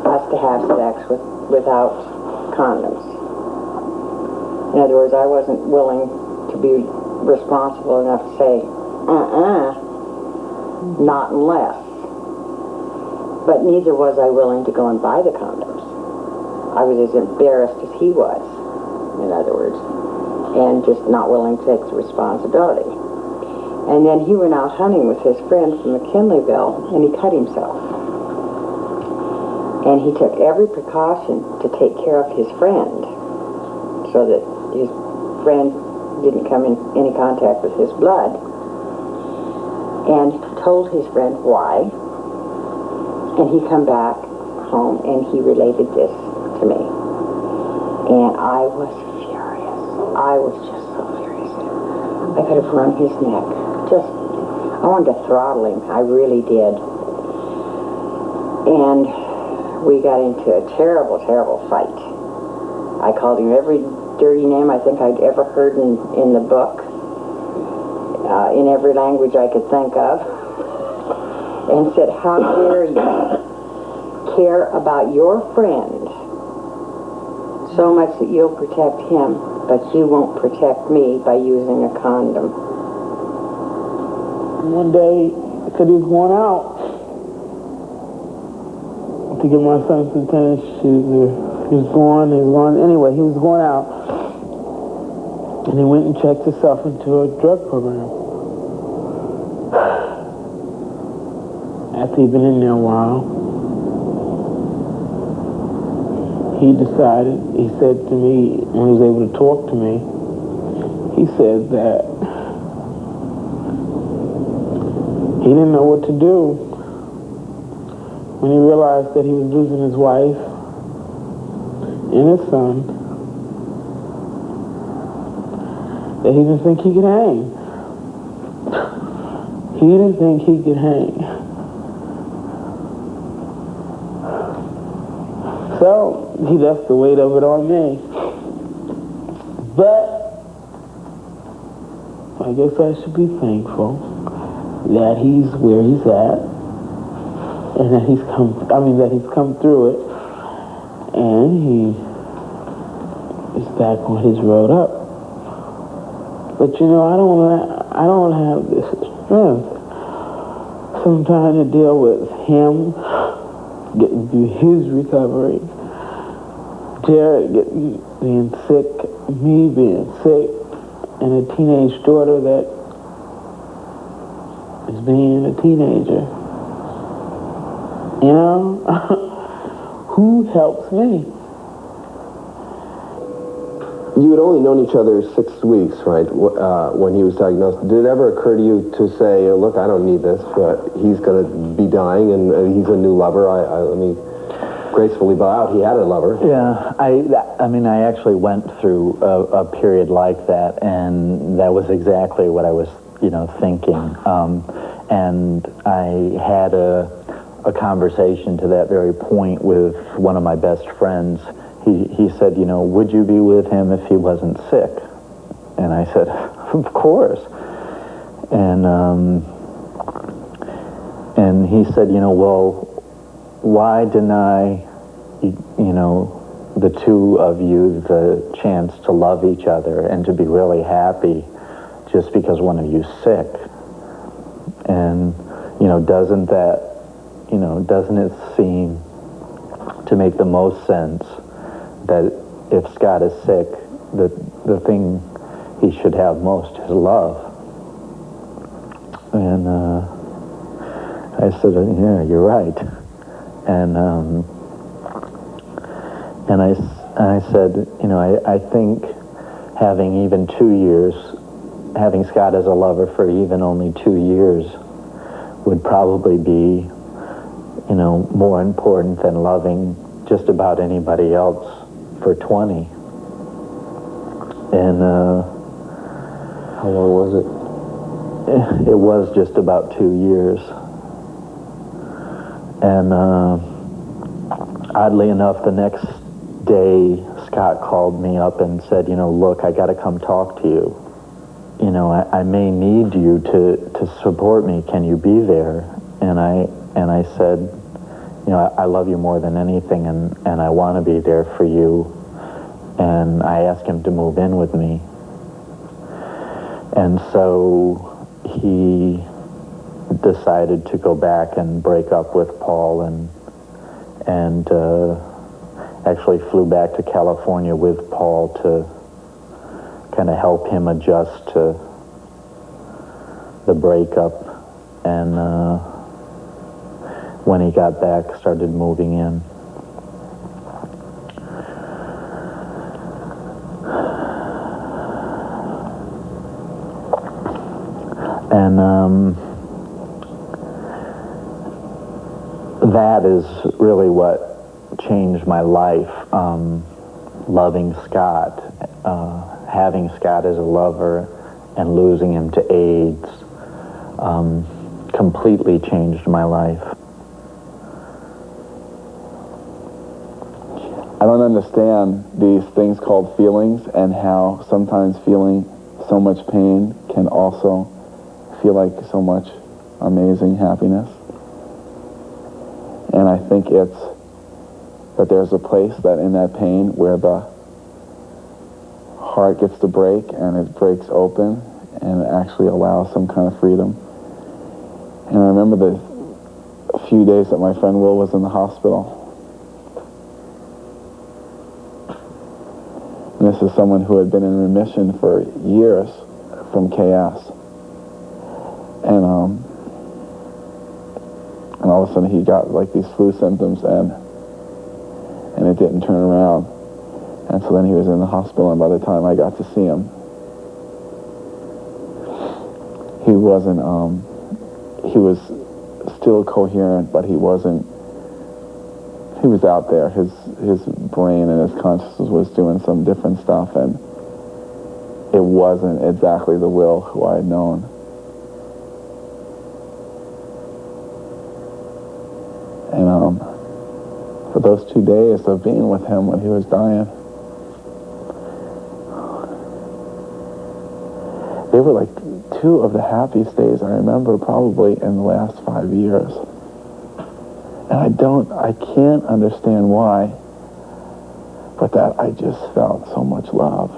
us to have sex without condoms. In other words, I wasn't willing to be responsible enough to say, not unless. But neither was I willing to go and buy the condoms. I was as embarrassed as he was, in other words, and just not willing to take the responsibility. And then he went out hunting with his friend from McKinleyville, and he cut himself. And he took every precaution to take care of his friend, so that his friend didn't come in any contact with his blood, and told his friend why. And he come back home, and he related this to me. And I was furious. I was just so furious. I could have wrung his neck. I wanted to throttle him. I really did. And we got into a terrible, terrible fight. I called him every dirty name I think I'd ever heard in the book, in every language I could think of, and said, how dare you care about your friend so much that you'll protect him, but you won't protect me by using a condom. One day, he said he was going out to get my son some tennis shoes. He was going, anyway, he was going out. And he went and checked himself into a drug program. After he'd been in there a while, he decided, he said to me, when he was able to talk to me, he said that he didn't know what to do when he realized that he was losing his wife and his son, that he didn't think he could hang. He didn't think he could hang. So he left the weight of it on me. But I guess I should be thankful that he's where he's at, and that he's come through it, and he is back on his road up. But you know, I don't have this strength sometimes to deal with him getting through his recovery, Jared being sick, me being sick, and a teenage daughter that is being a teenager. You know, who helps me? You had only known each other 6 weeks, right, when he was diagnosed. Did it ever occur to you to say, look, I don't need this, but he's going to be dying, and he's a new lover. Let me gracefully bow out. He had a lover. Yeah, I actually went through a period like that, and that was exactly what I was, thinking. And I had a conversation to that very point with one of my best friends. He said, would you be with him if he wasn't sick? And I said, of course. And he said, well, why deny, the two of you the chance to love each other and to be really happy just because one of you's sick? And, doesn't it seem to make the most sense that if Scott is sick, the thing he should have most is love? And I said, yeah, you're right. And I said, I think having even 2 years, having Scott as a lover for even only 2 years would probably be, more important than loving just about anybody else for 20. And how long was it? It was just about 2 years. And oddly enough, the next day, Scott called me up and said, look, I got to come talk to you. I may need you to support me. Can you be there? And I said, I love you more than anything, and I want to be there for you. And I asked him to move in with me. And so he decided to go back and break up with Paul, and actually flew back to California with Paul to kind of help him adjust to the breakup. And when he got back, started moving in. And that is really what changed my life. Loving Scott, having Scott as a lover, and losing him to AIDS completely changed my life. I don't understand these things called feelings, and how sometimes feeling so much pain can also feel like so much amazing happiness. And I think it's that there's a place that in that pain where the heart gets to break and it breaks open and it actually allows some kind of freedom. And I remember the few days that my friend Will was in the hospital. And this is someone who had been in remission for years from KS. And all of a sudden he got like these flu symptoms, and it didn't turn around. And so then he was in the hospital, and by the time I got to see him, he wasn't, he was still coherent, but he was out there. His brain and his consciousness was doing some different stuff, and it wasn't exactly the Will who I had known. And for those 2 days of being with him when he was dying, they were like two of the happiest days I remember probably in the last 5 years. And I can't understand why, but that I just felt so much love.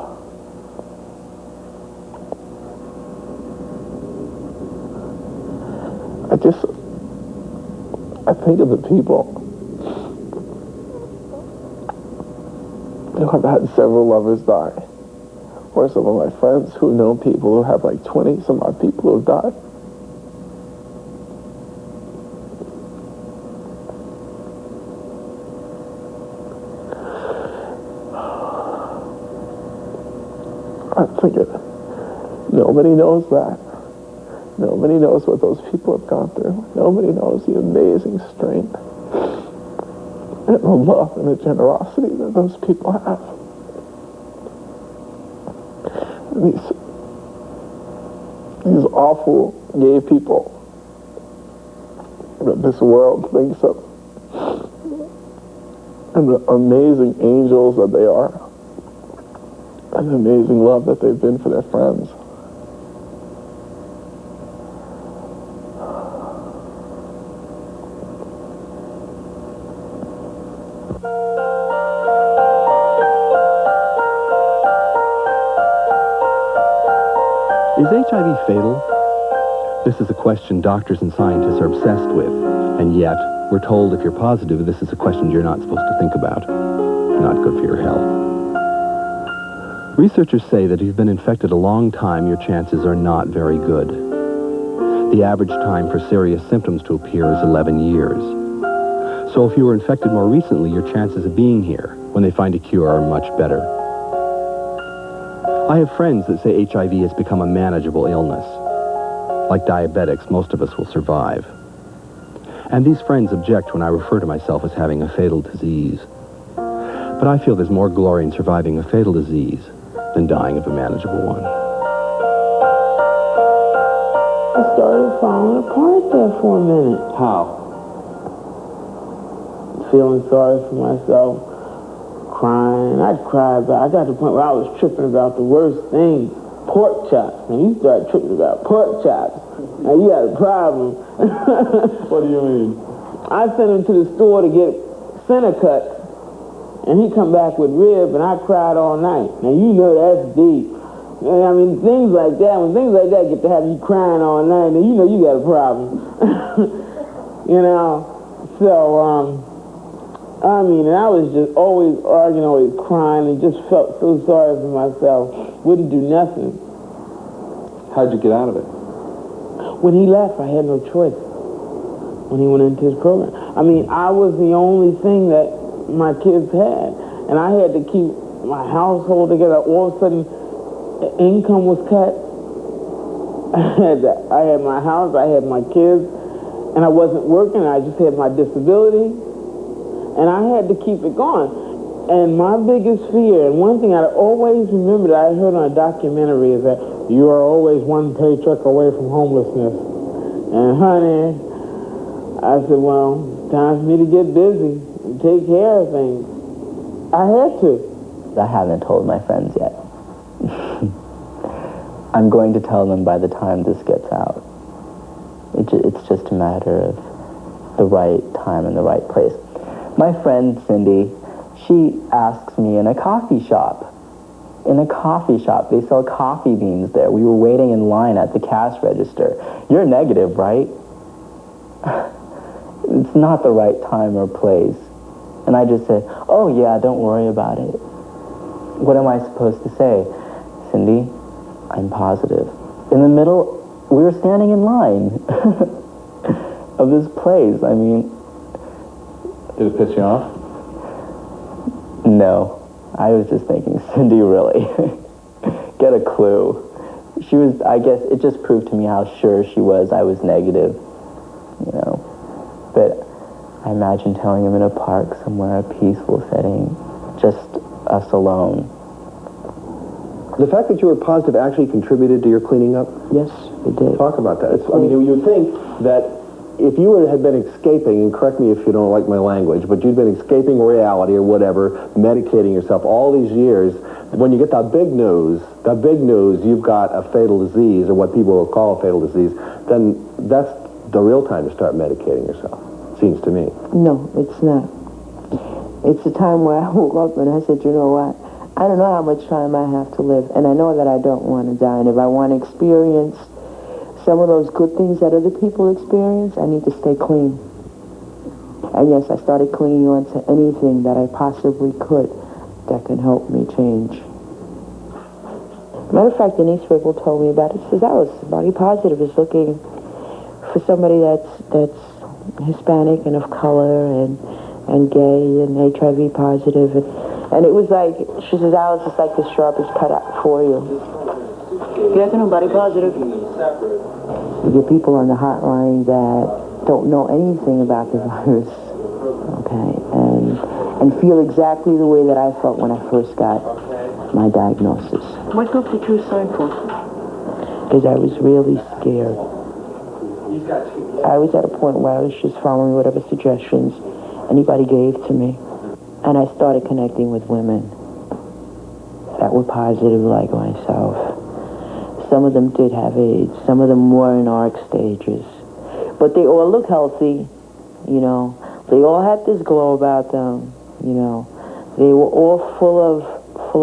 I think of the people. I've had several lovers die. Or some of my friends who know people who have like 20 some odd people who have died. I'm thinking, nobody knows that. Nobody knows what those people have gone through. Nobody knows the amazing strength and the love and the generosity that those people have. And these awful gay people that this world thinks of, and the amazing angels that they are, and the amazing love that they've been for their friends. Is HIV fatal? This is a question doctors and scientists are obsessed with, and yet we're told if you're positive, this is a question you're not supposed to think about. Not good for your health. Researchers say that if you've been infected a long time, your chances are not very good. The average time for serious symptoms to appear is 11 years. So if you were infected more recently, your chances of being here when they find a cure are much better. I have friends that say HIV has become a manageable illness. Like diabetics, most of us will survive. And these friends object when I refer to myself as having a fatal disease. But I feel there's more glory in surviving a fatal disease than dying of a manageable one. I started falling apart there for a minute. How? Feeling sorry for myself, crying. I'd cry about, I got to the point where I was tripping about the worst thing, pork chops. When you start tripping about pork chops, now you got a problem. What do you mean? I sent him to the store to get center cuts, and he come back with rib, and I cried all night. Now you know that's deep. I mean, things like that, when things like that get to have you crying all night, then you know you got a problem. You know? So, I mean, and I was just always arguing, always crying, and just felt so sorry for myself. Wouldn't do nothing. How'd you get out of it? When he left, I had no choice. When he went into his program. I mean, I was the only thing that my kids had. And I had to keep my household together. All of a sudden, income was cut. I had my house, I had my kids, and I wasn't working. I just had my disability. And I had to keep it going. And my biggest fear, and one thing I always remember that I heard on a documentary is that you are always one paycheck away from homelessness. And honey, I said, well, it's time for me to get busy and take care of things. I had to. I haven't told my friends yet. I'm going to tell them by the time this gets out. It's just a matter of the right time and the right place. My friend Cindy, she asks me in a coffee shop. In a coffee shop, they sell coffee beans there. We were waiting in line at the cash register. You're negative, right? It's not the right time or place. And I just said, oh yeah, don't worry about it. What am I supposed to say? Cindy, I'm positive. In the middle, we were standing in line of this place. I mean... Did it piss you off? No. I was just thinking, Cindy, really? Get a clue. She was, I guess, it just proved to me how sure she was I was negative, you know. But I imagine telling him in a park somewhere, a peaceful setting, just us alone. The fact that you were positive actually contributed to your cleaning up? Yes, it did. Talk about that. I mean, you would think that if you had been escaping, and correct me if you don't like my language, but you'd been escaping reality or whatever, medicating yourself all these years, when you get that big news, you've got a fatal disease, or what people will call a fatal disease, then that's the real time to start medicating yourself, seems to me. No, it's not. It's the time where I woke up and I said, you know what? I don't know how much time I have to live, and I know that I don't want to die, and if I want to experience some of those good things that other people experience, I need to stay clean. And yes, I started clinging on to anything that I possibly could that can help me change. Matter of fact, Denise Riggle told me about it. She says, I was body positive, is looking for somebody that's Hispanic and of color and gay and HIV positive. And it was like, she says, I was just like the sharpest cut out for you. Yes, nobody positive. You get people on the hotline that don't know anything about the virus, okay, and feel exactly the way that I felt when I first got my diagnosis. What group did you sign for? Because I was really scared. I was at a point where I was just following whatever suggestions anybody gave to me. And I started connecting with women that were positive like myself. Some of them did have AIDS. Some of them were in ARC stages. But they all look healthy, you know. They all had this glow about them, you know. They were all full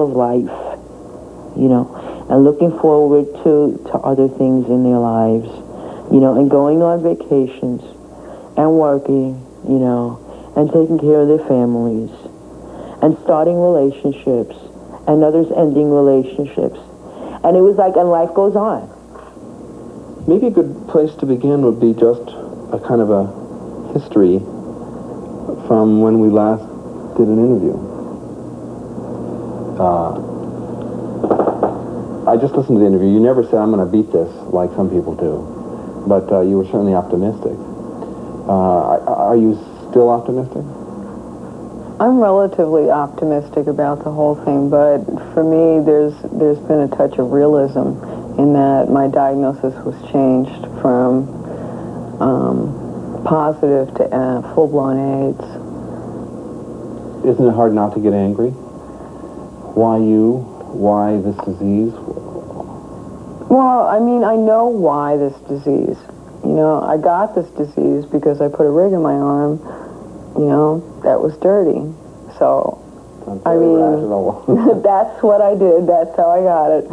of life, you know, and looking forward to other things in their lives, you know, and going on vacations and working, you know, and taking care of their families and starting relationships and others ending relationships. And it was like, and life goes on. Maybe a good place to begin would be just a kind of a history from when we last did an interview. I just listened to the interview. You never said, I'm going to beat this, like some people do. But you were certainly optimistic. Are you still optimistic? I'm relatively optimistic about the whole thing, but for me, there's been a touch of realism in that my diagnosis was changed from positive to full-blown AIDS. Isn't it hard not to get angry? Why you? Why this disease? Well, I mean, I know why this disease. You know, I got this disease because I put a rig in my arm, you know, that was dirty. So, I mean, that's what I did. That's how I got it,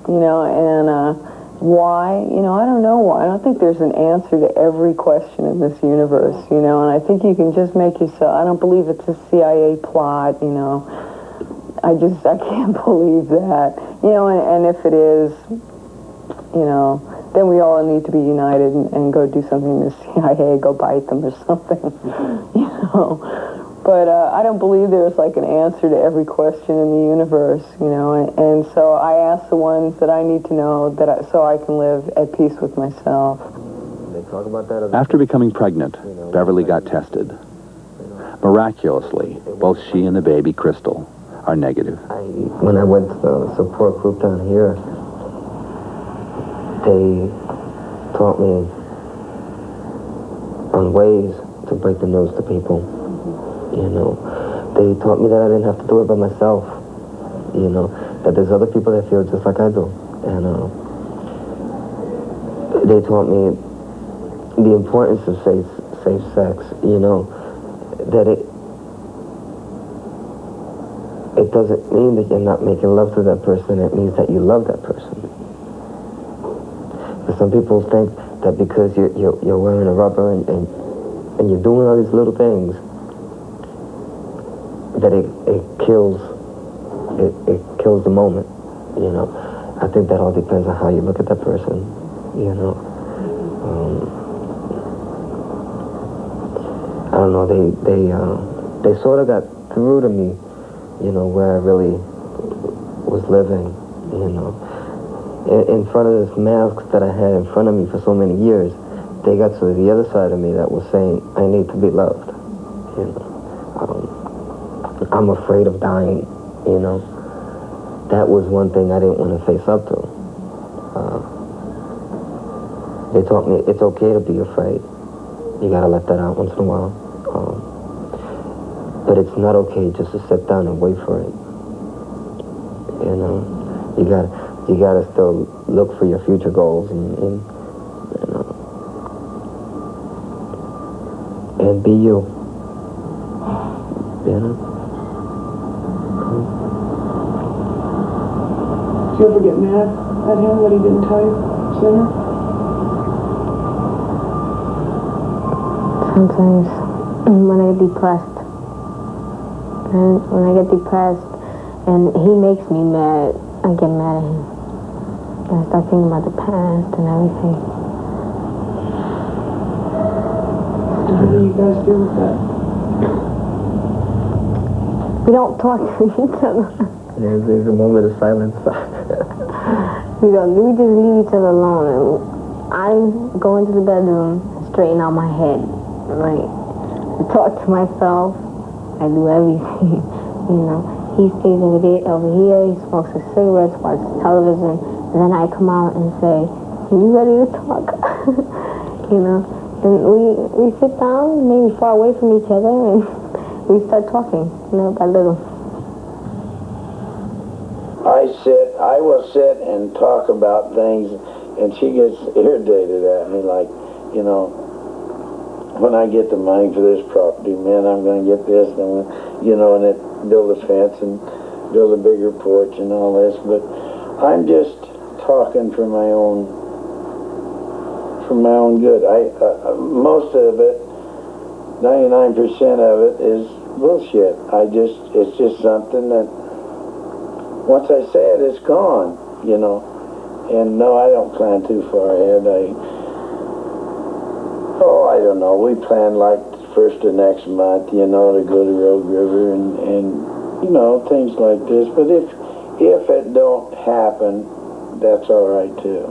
you know, and why? You know, I don't know why. I don't think there's an answer to every question in this universe, you know, and I think you can just make yourself, I don't believe it's a CIA plot, you know. I can't believe that, you know, and if it is, you know, then we all need to be united and go do something to the CIA, go bite them or something, you know. But I don't believe there's like an answer to every question in the universe, you know, and so I ask the ones that I need to know so I can live at peace with myself. They talk about that. After becoming pregnant, Beverly got tested. Miraculously, both she and the baby, Crystal, are negative. When I went to the support group down here, they taught me on ways to break the news to people. You know, They taught me that I didn't have to do it by myself. You know, that there's other people that feel just like I do. And they taught me the importance of safe sex, you know, that it doesn't mean that you're not making love to that person, it means that you love that person. But some people think that because you're wearing a rubber and you're doing all these little things, that it kills the moment, you know. I think that all depends on how you look at that person, you know. I don't know, they sort of got through to me, you know, where I really was living, you know. In front of this mask that I had in front of me for so many years, they got to the other side of me that was saying, I need to be loved, you know. I'm afraid of dying, you know. That was one thing I didn't want to face up to. They taught me it's okay to be afraid. You gotta let that out once in a while. But it's not okay just to sit down and wait for it. You know, you gotta still look for your future goals and you know, and be you. You know. Did you ever get mad at him that he didn't tell you sooner? Sometimes when I get depressed, and he makes me mad, I get mad at him. I start thinking about the past and everything. And how do you guys deal with that? We don't talk to each other. There's a moment of silence. We just leave each other alone. And I go into the bedroom, straighten out my head, right? I talk to myself. I do everything, you know. He stays over here, he smokes his cigarettes, watches television, and then I come out and say, are you ready to talk? You know, and we sit down, maybe far away from each other, and we start talking, little by little. I will sit and talk about things, and she gets irritated at me, like, you know, when I get the money for this property, man, I'm going to get this, and you know, and build a fence and build a bigger porch and all this. But I'm just talking for my own good. Most of it, 99% of it is bullshit. It's just something that once I say it, it's gone, you know. And no, I don't plan too far ahead. I don't know. We plan like first of next month, you know, to go to Rogue River and you know, things like this. But if it don't happen, that's all right too.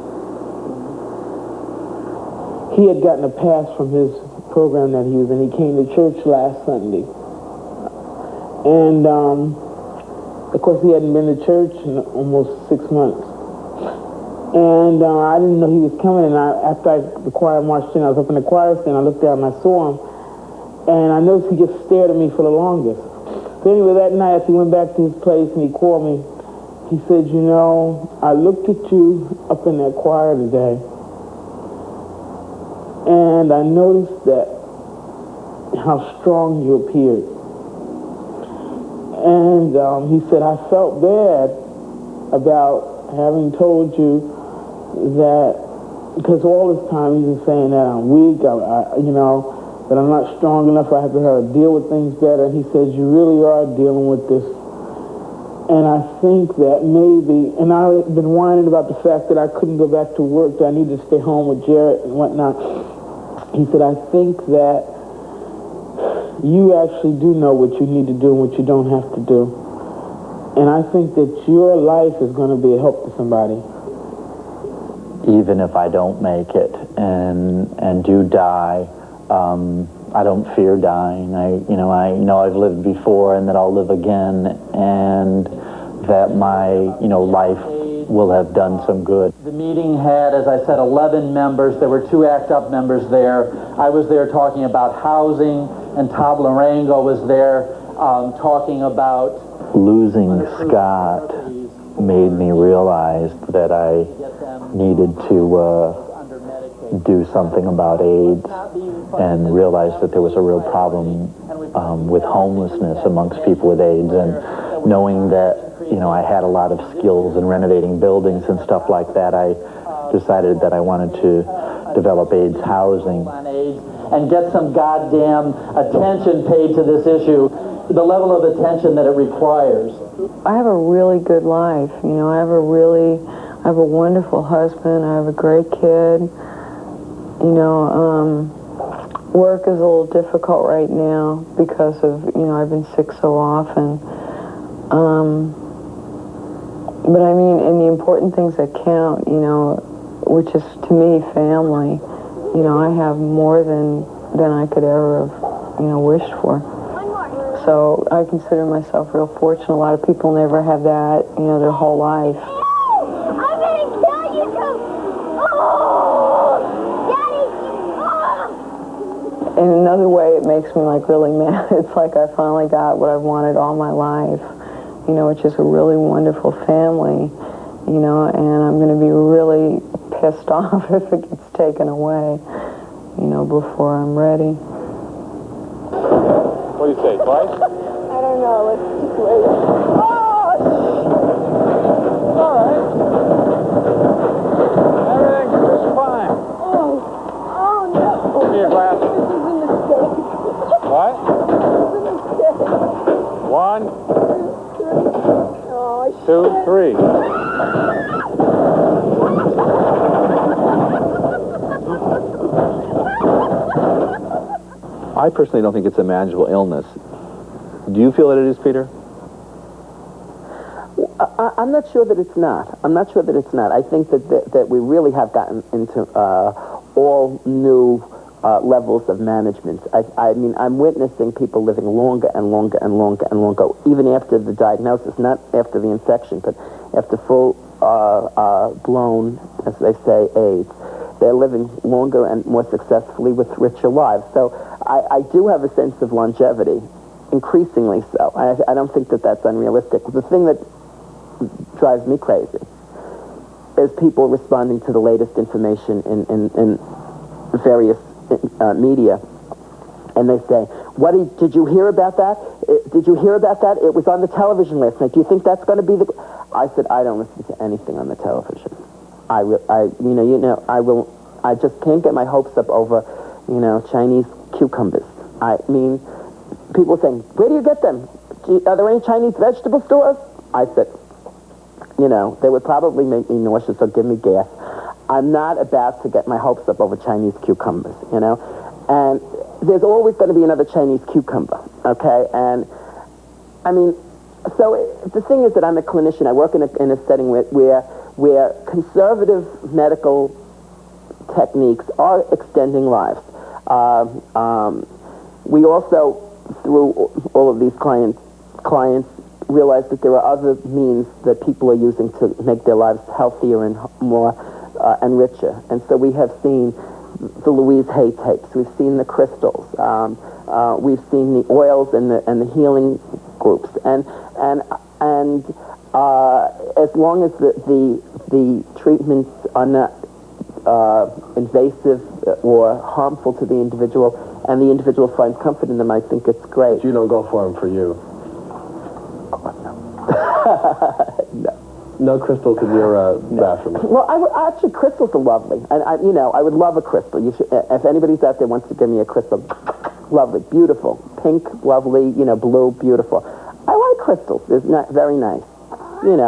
He had gotten a pass from his program that he was in. He came to church last Sunday. And, of course, he hadn't been to church in almost 6 months. And I didn't know he was coming, and after the choir marched in, I was up in the choir stand, I looked down and I saw him, and I noticed he just stared at me for the longest. So anyway, that night, as he went back to his place and he called me, he said, you know, I looked at you up in that choir today, and I noticed that how strong you appeared. And he said, I felt bad about having told you that, because all this time he's been saying that I'm weak, you know, that I'm not strong enough, I have to deal with things better. And he says, you really are dealing with this. And I think that maybe, and I've been whining about the fact that I couldn't go back to work, that I needed to stay home with Jarrett and whatnot. He said, I think that you actually do know what you need to do and what you don't have to do. And I think that your life is going to be a help to somebody. Even if I don't make it and do die, I don't fear dying. I know I've lived before and that I'll live again, and that my life will have done some good. The meeting had, as I said, 11 members. There were 2 ACT UP members there. I was there talking about housing, and Todd Larango was there talking about losing Scott made me realize that I needed to do something about AIDS, and realized that there was a real problem with homelessness amongst people with AIDS, and knowing that I had a lot of skills in renovating buildings and stuff like that, I decided that I wanted to develop AIDS housing and get some goddamn attention paid to this issue, the level of attention that it requires. I have a really good life. I have a wonderful husband. I have a great kid. Work is a little difficult right now because of, I've been sick so often. But I mean, and the important things that count, which is to me family, I have more than I could ever have, wished for. So I consider myself real fortunate. A lot of people never have that, their whole life. I'm gonna kill you too! Daddy! In another way, it makes me really mad. It's like I finally got what I've wanted all my life, which is a really wonderful family, and I'm going to be really pissed off if it gets taken away, before I'm ready. What do you say, twice? I don't know. Let's just wait. Oh! All right. Everything's just fine. Oh, no. Give me your glasses. This is a mistake. What? This is a mistake. 1, Oh, 2, 3. I personally don't think it's a manageable illness. Do you feel that it is, Peter? I'm not sure that it's not. I think that we really have gotten into all new levels of management. I mean, I'm witnessing people living longer and longer and longer and longer, even after the diagnosis, not after the infection, but after full blown, as they say, AIDS. They're living longer and more successfully with richer lives. So I do have a sense of longevity, increasingly so. I don't think that that's unrealistic. The thing that drives me crazy is people responding to the latest information in various media, and they say, did you hear about that? Did you hear about that? It was on the television last night. Do you think that's going to be the... I said, I don't listen to anything on the television. I just can't get my hopes up over, Chinese cucumbers. I mean, people are saying, where do you get them? Are there any Chinese vegetable stores? I said, they would probably make me nauseous or give me gas. I'm not about to get my hopes up over Chinese cucumbers, And there's always going to be another Chinese cucumber, okay? And, I mean, so the thing is that I'm a clinician. I work in a setting where conservative medical techniques are extending lives. We also, through all of these clients realize that there are other means that people are using to make their lives healthier and more and richer. And so we have seen the Louise Hay tapes. We've seen the crystals. We've seen the oils and the healing groups. And as long as the treatments are not invasive or harmful to the individual, and the individual finds comfort in them, I think it's great. You don't go for them for you. No crystals in your bathroom. Well, actually, crystals are lovely, and I would love a crystal. You should, if anybody's out there wants to give me a crystal, lovely, beautiful, pink, lovely, blue, beautiful. I like crystals. It's not very nice, but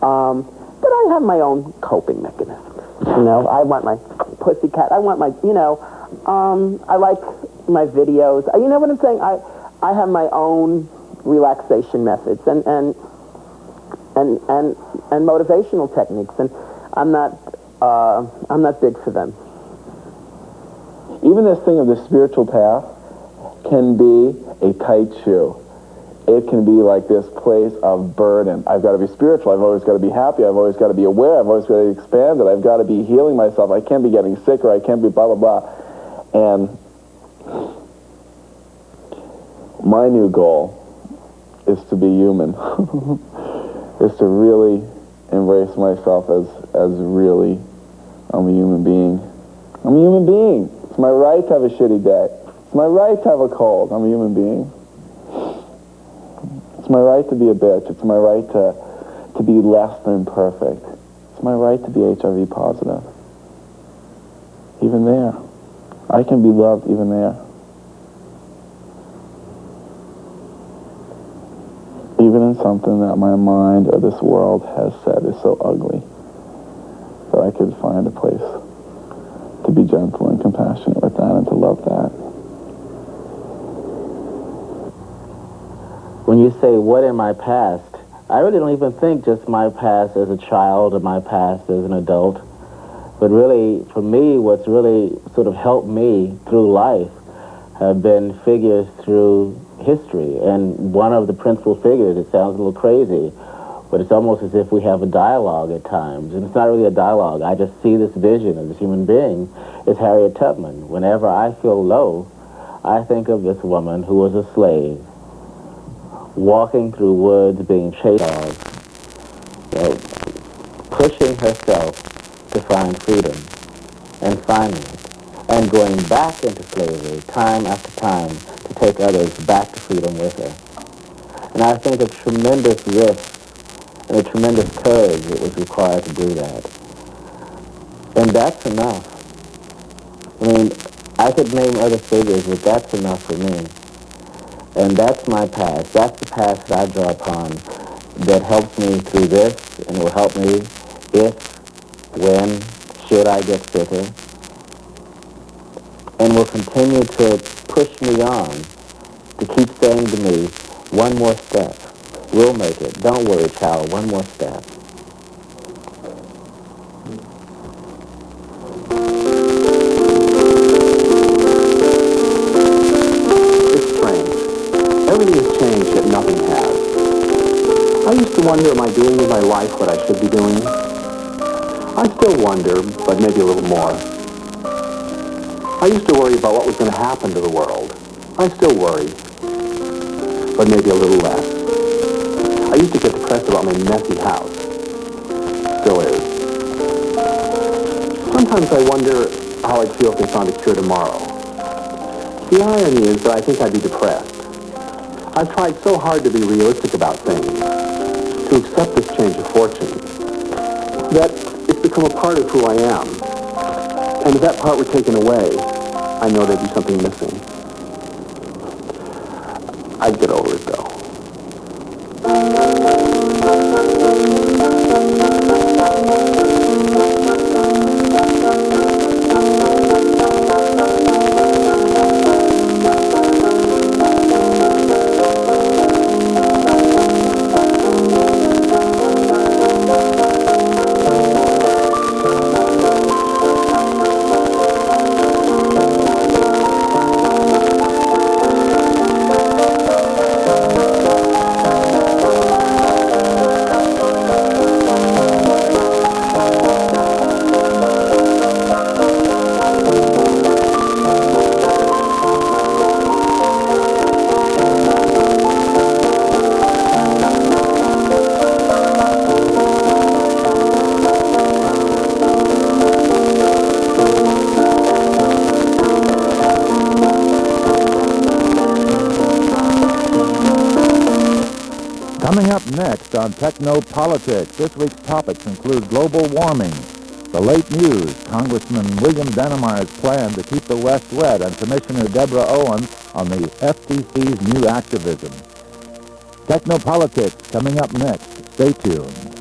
I have my own coping mechanisms. I want my pussycat. I want my, I like my videos. You know what I'm saying? I have my own relaxation methods and motivational techniques, and I'm not big for them. Even this thing of the spiritual path can be a tight shoe. It can be like this place of burden. I've got to be spiritual. I've always got to be happy. I've always got to be aware. I've always got to expand it. I've got to be healing myself. I can't be getting sick, or I can't be blah, blah, blah. And my new goal is to be human, is to really embrace myself as really, I'm a human being. I'm a human being. It's my right to have a shitty day. It's my right to have a cold. I'm a human being. It's my right to be a bitch. It's my right to be less than perfect. It's my right to be HIV positive. Even there. I can be loved even there. Even in something that my mind or this world has said is so ugly, that I could find a place to be gentle and compassionate with that and to love that. When you say, what in my past, I really don't even think just my past as a child or my past as an adult. But really, for me, what's really sort of helped me through life have been figures through history. And one of the principal figures, it sounds a little crazy, but it's almost as if we have a dialogue at times. And it's not really a dialogue. I just see this vision of this human being is Harriet Tubman. Whenever I feel low, I think of this woman who was a slave, walking through woods, being chased dogs, pushing herself to find freedom and finding it, and going back into slavery time after time to take others back to freedom with her. And I think a tremendous risk and a tremendous courage that was required to do that. And that's enough. I mean, I could name other figures, but that's enough for me. And that's my past. That's the past that I draw upon that helps me through this, and will help me if, when, should I get sicker, and will continue to push me on, to keep saying to me, one more step. We'll make it. Don't worry, child. One more step. It's strange. Everything has changed, yet nothing has. I used to wonder, am I doing with my life what I should be doing? I still wonder, but maybe a little more. I used to worry about what was going to happen to the world. I still worry, but maybe a little less. I used to get depressed about my messy house. Still is. Sometimes I wonder how I'd feel if they found a cure tomorrow. The irony is that I think I'd be depressed. I've tried so hard to be realistic about things, to accept this change of fortune, that it's become a part of who I am. And if that part were taken away, I know there'd be something missing. I'd get over it, though. Coming up next on Techno-Politics, this week's topics include global warming, the late news, Congressman William Dennemar's plan to keep the West wet, and Commissioner Deborah Owens on the FTC's new activism. Techno-Politics coming up next. Stay tuned.